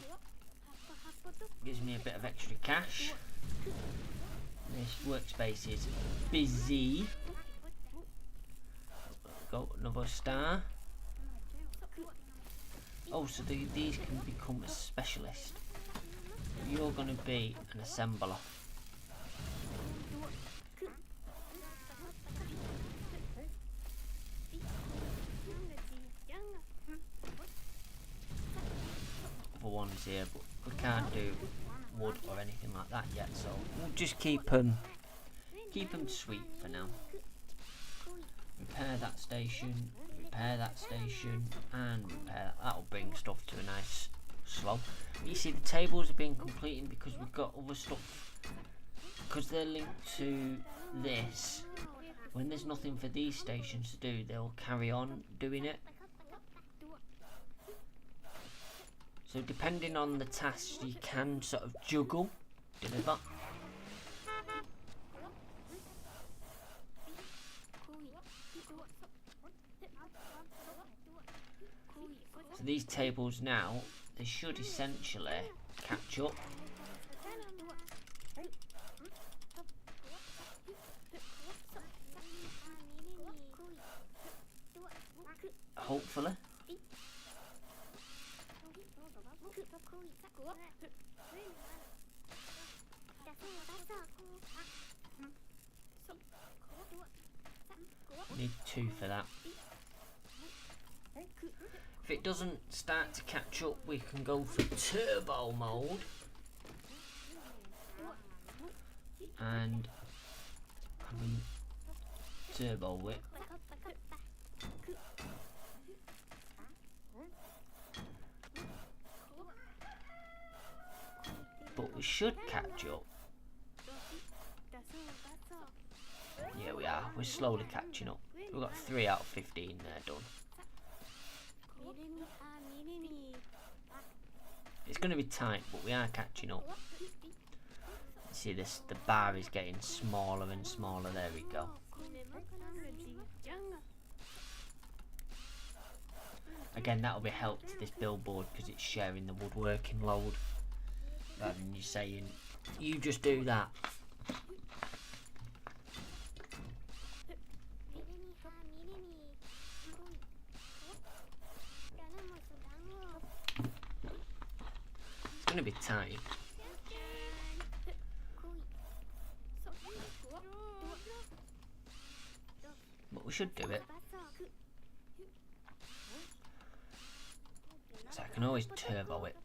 Speaker 1: Gives me a bit of extra cash. This workspace is busy. Go, another star. Oh, so these can become a specialist. You're going to be an assembler. Other ones here, but we can't do wood or anything like that yet, so we'll just keep them sweet for now. Repair that station, and repair that. That'll bring stuff to a nice slow. You see the tables are being completed because we've got other stuff, because they're linked to this. When there's nothing for these stations to do, they'll carry on doing it. So depending on the tasks, you can sort of juggle, deliver. So these tables now, they should essentially catch up. Hopefully. Need 2 for that. If it doesn't start to catch up, we can go for turbo mode. And turbo it. But we should catch up. Yeah, we are. We're slowly catching up. We've got 3 out of 15 there done. It's going to be tight, but we are catching up. See this, the bar is getting smaller and smaller. There we go. Again, that'll be help to this billboard because it's sharing the woodworking load. Rather than you saying, you just do that. It's going to be tight. But we should do it. So I can always turbo it.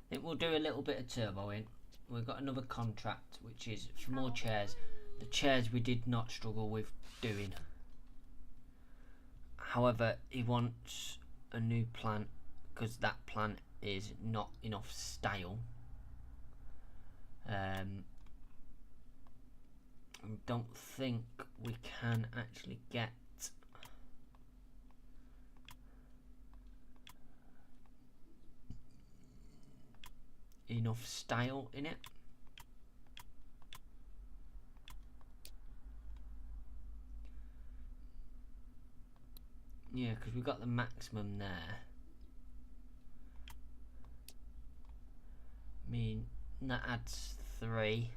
Speaker 1: I think we'll do a little bit of turboing. We've got another contract, which is for more chairs. The chairs we did not struggle with doing. However, he wants a new plant because that plant is not enough style. I don't think we can actually get enough style in it. Yeah, because we've got the maximum there. I mean, that adds 3.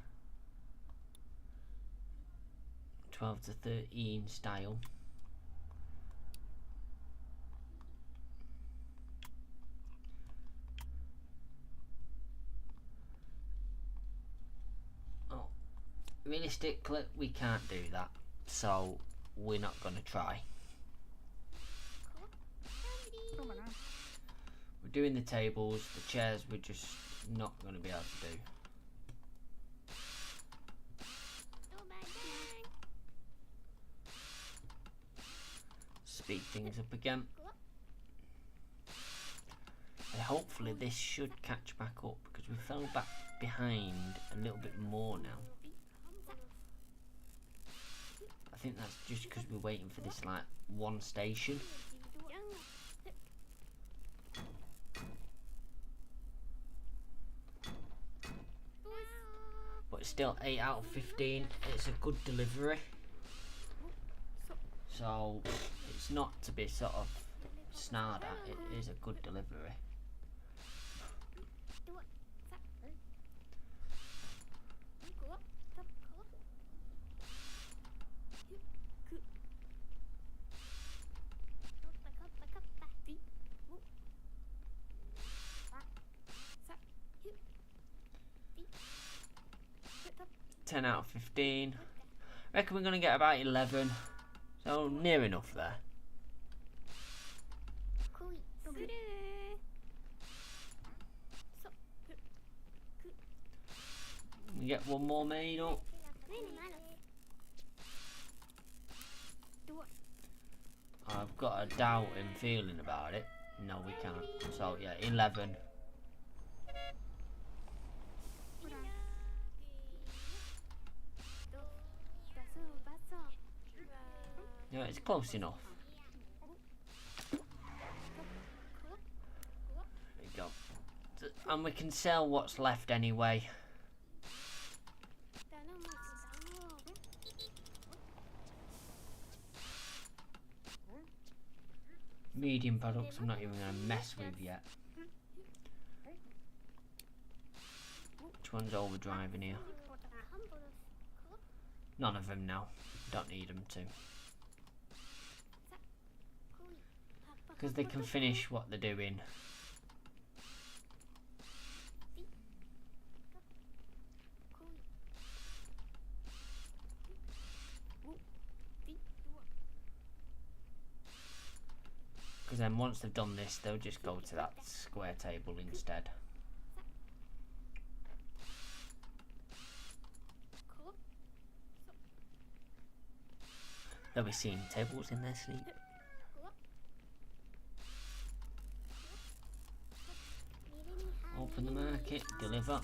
Speaker 1: 12 to 13 style. Oh, realistically, we can't do that, so we're not going to try. We're doing the tables, the chairs we're just not going to be able to do. Speed things up again. And hopefully this should catch back up because we fell back behind a little bit more now. I think that's just because we're waiting for this like one station. But it's still 8 out of 15. It's a good delivery. So it's not to be sort of snarled at, it is a good delivery. Ten out of 15. I reckon we're going to get about 11. So near enough there. We get one more made up. I've got a doubting feeling about it. No, we can't. So yeah, 11. Yeah, it's close enough. There we go. And we can sell what's left anyway. Medium products I'm not even going to mess with yet. Which one's overdriving here? None of them now. Don't need them to. Because they can finish what they're doing. Because then once they've done this, they'll just go to that square table instead. They'll be seeing tables in their sleep. Open the market, deliver.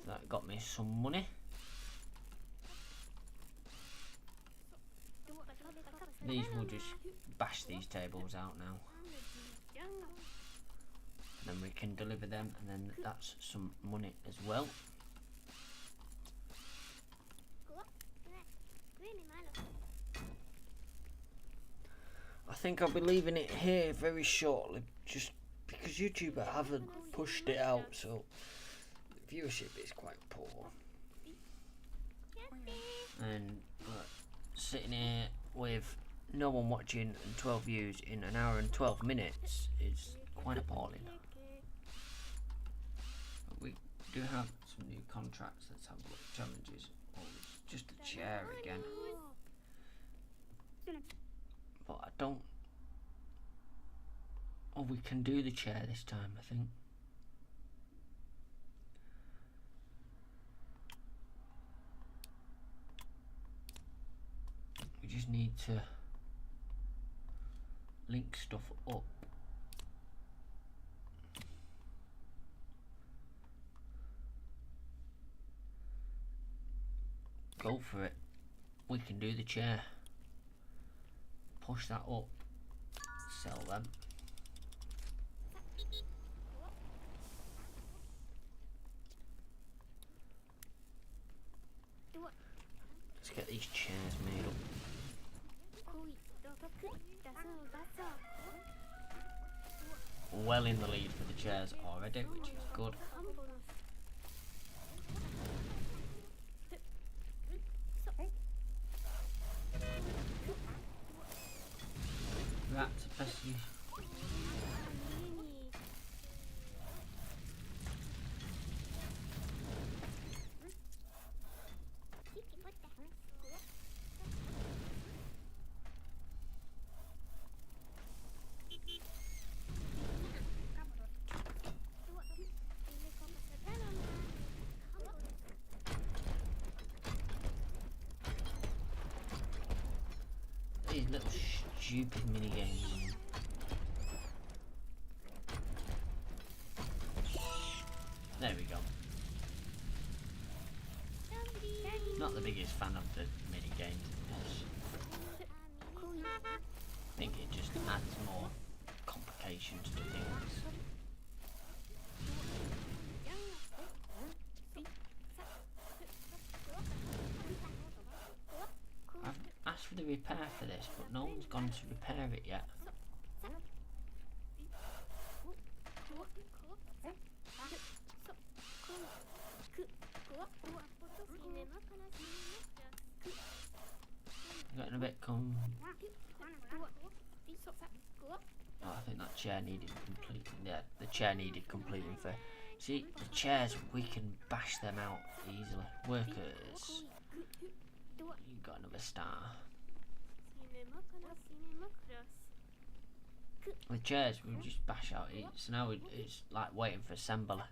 Speaker 1: That got me some money. These will just bash these tables out now. And then we can deliver them, and then that's some money as well. I think I'll be leaving it here very shortly, just because YouTube haven't pushed it out, so the viewership is quite poor. And sitting here with no one watching and 12 views in an hour and 12 minutes is quite appalling. But we do have some new contracts. Let's have a look. Challenges. Oh, it's just a chair again. But I don't... Oh, we can do the chair this time, I think. We just need to link stuff up. Go for it. We can do the chair. Push that up. Sell them. Let's get these chairs made up. Well in the lead for the chairs already, which is good. That's best use. These little stupid mini games. There we go. Not the biggest fan of the mini games. I think it just adds more complications to things. I've asked for the repair for this, but no one's gone to repair it yet. Getting a bit Oh, I think that chair needed completing. Yeah, the chair needed completing for. See, the chairs, we can bash them out easily. Workers, you got another star. The chairs we just bash out. So now it's like waiting for assembly.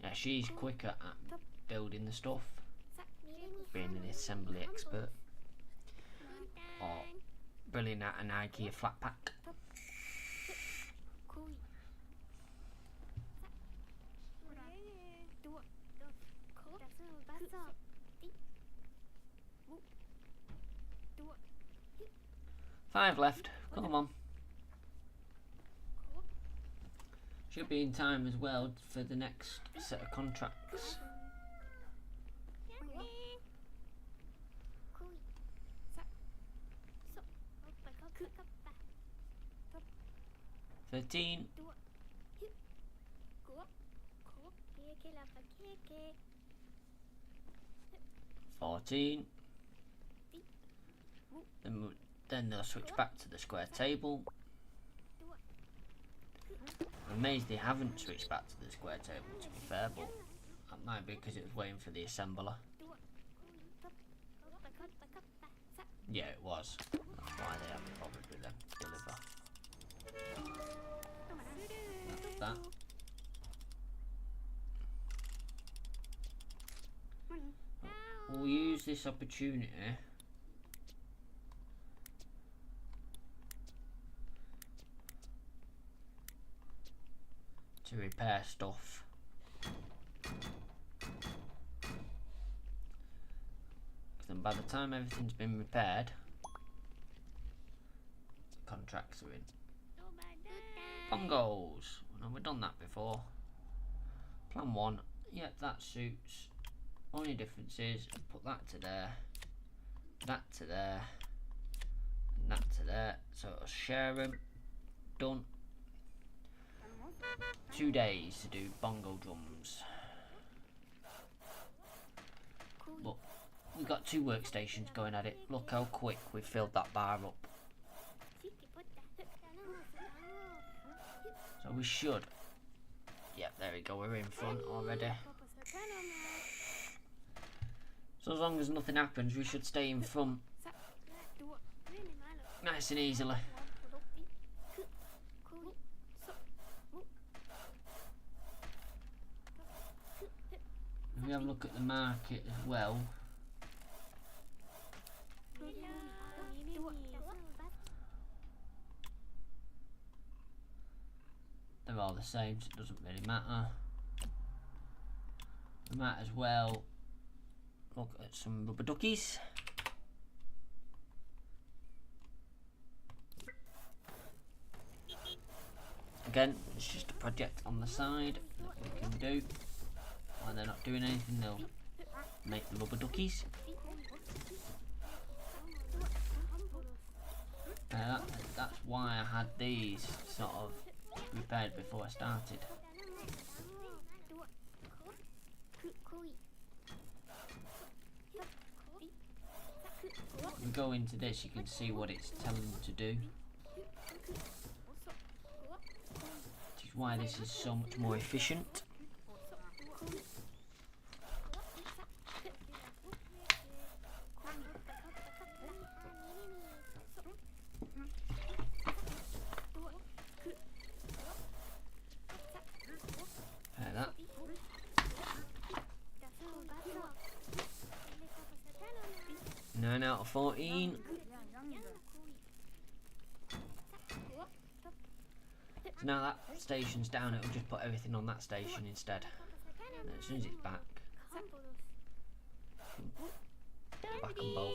Speaker 1: Yeah, she's quicker at building the stuff, being an assembly expert, or brilliant at an IKEA flat pack. Five left, come on. Should be in time as well for the next set of contracts. 13. 14. Then they'll switch back to the square table. I'm amazed they haven't switched back to the square table, to be fair, but that might be because it was waiting for the assembler. Yeah, it was. That's why they haven't bothered with them. Deliver. That's that. We'll use this opportunity to repair stuff. Then by the time everything's been repaired, the contracts are in. Bongos! Well, we've done that before. Plan 1. Yep, that suits. Only difference is put that to there, that to there, and that to there. So I'll share them. Done. 2 days to do bongo drums. But we've got 2 workstations going at it. Look how quick we've filled that bar up. So we should. Yep, there we go, we're in front already. So as long as nothing happens, we should stay in front. Nice and easily. If we have a look at the market as well. They're all the same, so it doesn't really matter. We might as well look at some rubber duckies. Again, it's just a project on the side that we can do. When they're not doing anything, they'll make the rubber duckies. That's why I had these sort of repaired before I started. We go into this, you can see what it's telling you to do. Which is why this is so much more efficient. Like that. Nine out of 14. So now that station's down, it'll just put everything on that station instead. And as soon as it's back and both.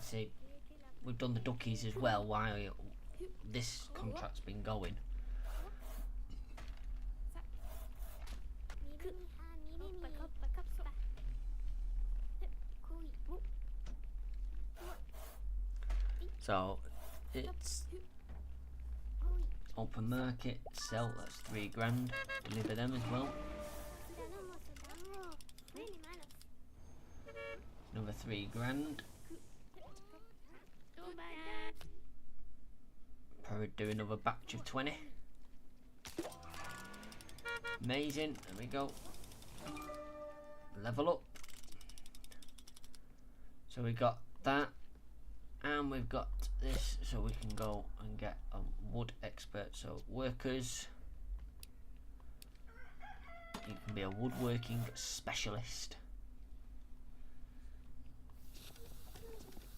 Speaker 1: See, we've done the duckies as well while this contract's been going. So it's open market, sell, that's 3 grand, deliver them as well. Another 3 grand. Probably do another batch of 20. Amazing, there we go. Level up. So we got that. And we've got this, so we can go and get a wood expert. So workers, you can be a woodworking specialist.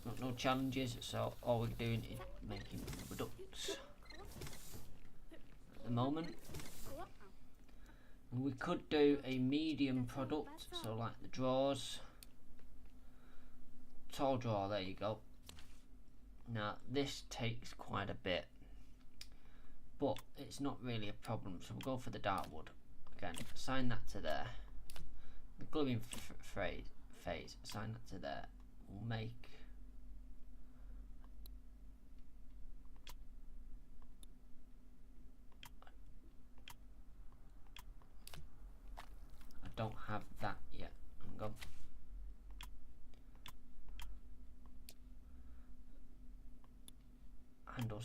Speaker 1: Got no challenges, so all we're doing is making products at the moment. And we could do a medium product, so like the drawers. Tall drawer, there you go. Now this takes quite a bit, but it's not really a problem, so we'll go for the dark wood. Again, assign that to there. The gluing phase, assign that to there. We'll make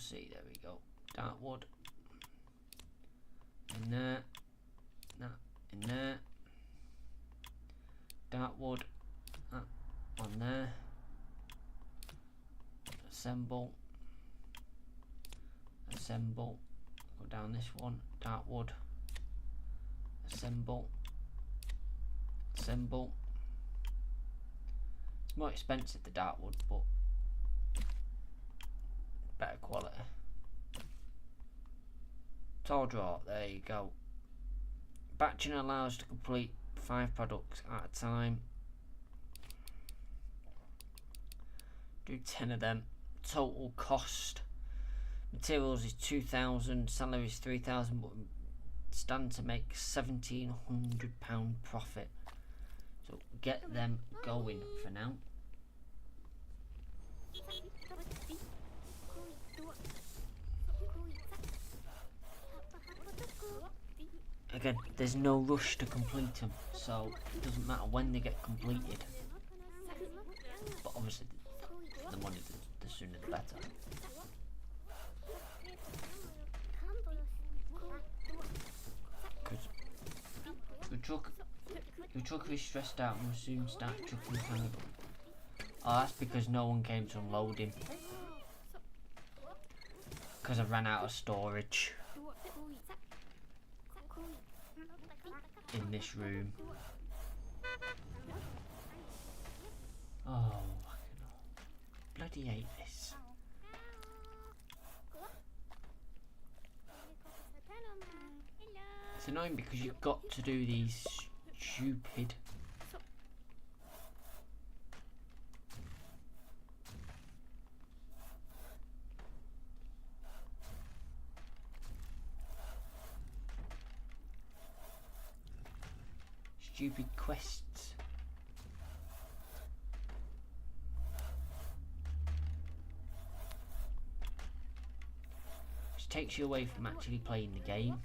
Speaker 1: C. There we go. Dark wood. In there. That in there. Dark wood. That on there. Assemble. Assemble. Go down this one. Dark wood. Assemble. Assemble. It's more expensive, the dark wood, but better quality. Tall drawer, there you go. Batching allows to complete 5 products at a time. Do 10 of them. Total cost. Materials is 2,000, salary is 3,000, but stand to make £1,700 profit. So get them going for now. Again, there's no rush to complete them, so it doesn't matter when they get completed. But obviously, the money, the sooner the better. Because your truck is stressed out and will soon start trucking cannibal. Oh, that's because no one came to unload him. Because I ran out of storage in this room. Oh, bloody hate this. It's annoying because you've got to do these stupid quests. Which takes you away from actually playing the game.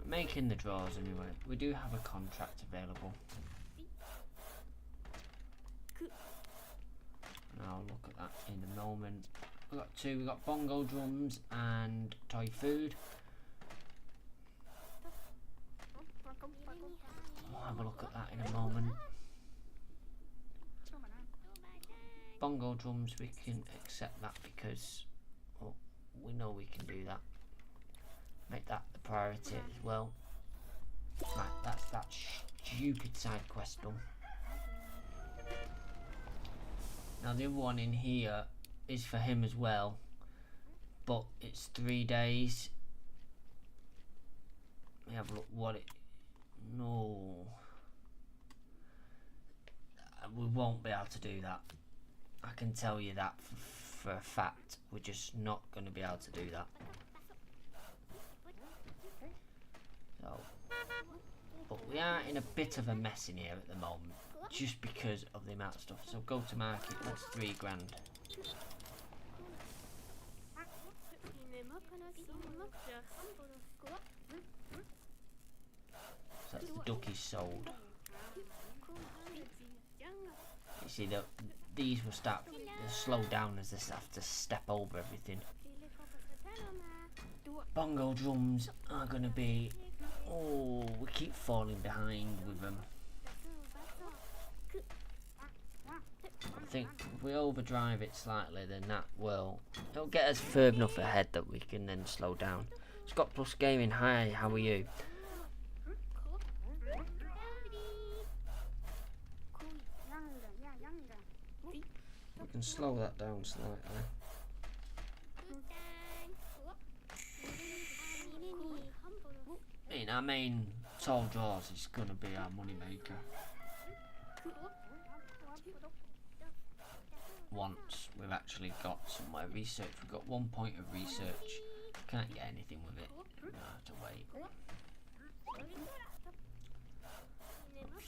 Speaker 1: Making the drawers anyway. We do have a contract available. And I'll look at that in a moment. We've got 2. We've got bongo drums and toy food. We'll have a look at that in a moment. Bongo drums, we can accept that because, well, we know we can do that. Make that the priority as well. Right, that's that stupid side quest done. Now the other one in here is for him as well, but it's 3 days. Let me have a look what it... No. We won't be able to do that. I can tell you that for a fact. We're just not going to be able to do that. So, but we are in a bit of a mess in here at the moment, just because of the amount of stuff. So go to market, that's 3 grand. So that's the duckies sold. You see, these will start to slow down as they have to step over everything. Bongo drums are going to be... Oh, we keep falling behind with them. I think if we overdrive it slightly, then that will... It'll get us further enough ahead that we can then slow down. Scott Plus Gaming, hi, how are you? We can slow that down slightly. Our main tall drawers is going to be our money maker. Once we've actually got somewhere research, we've got 1 point of research. Can't get anything with it. We have to wait.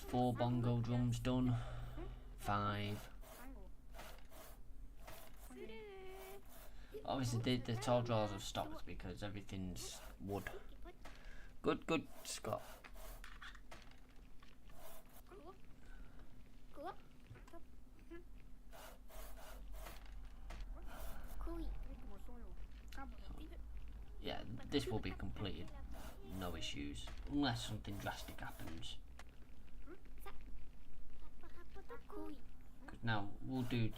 Speaker 1: 4 bongo drums done. 5. Obviously the tall drawers have stopped because everything's wood. Good, Scott. Yeah, this will be completed, no issues, unless something drastic happens. Because now we'll do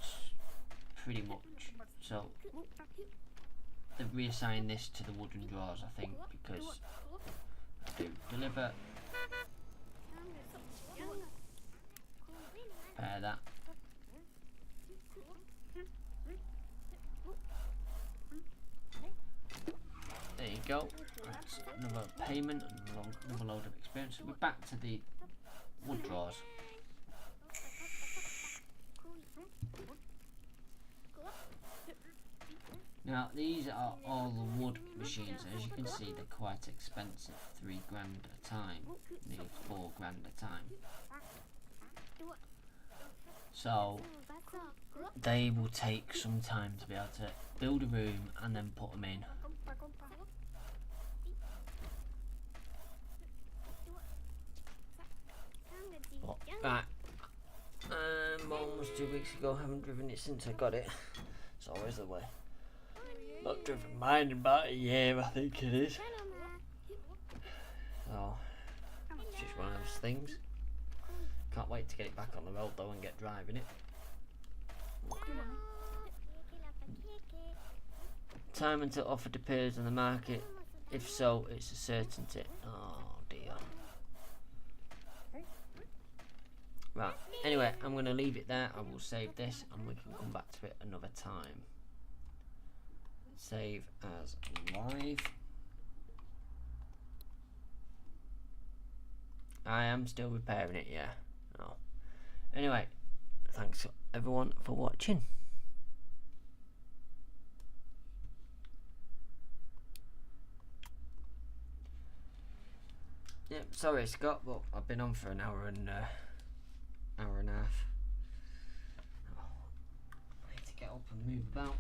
Speaker 1: pretty much. So they've reassigned this to the wooden drawers, I think, because I do deliver. Pair that. There you go. That's another payment and another load of experience. So we're back to the wood drawers. Now these are all the wood machines. As you can see, they're quite expensive. $3 grand a time, nearly $4 grand a time. So they will take some time to be able to build a room and then put them in. Right, mine was 2 weeks ago. Haven't driven it since I got it. It's always the way. Not driven mine in about a year, I think it is. So it's just one of those things. Can't wait to get it back on the road though and get driving it. Time until offer appears on the market. If so, it's a certainty. Oh dear. Right, anyway, I'm going to leave it there. I will save this and we can come back to it another time. Save as live. I am still repairing it, yeah. Oh. Anyway, thanks everyone for watching. Yep, sorry Scott, but I've been on for an hour and a half. Oh, I need to get up and move about.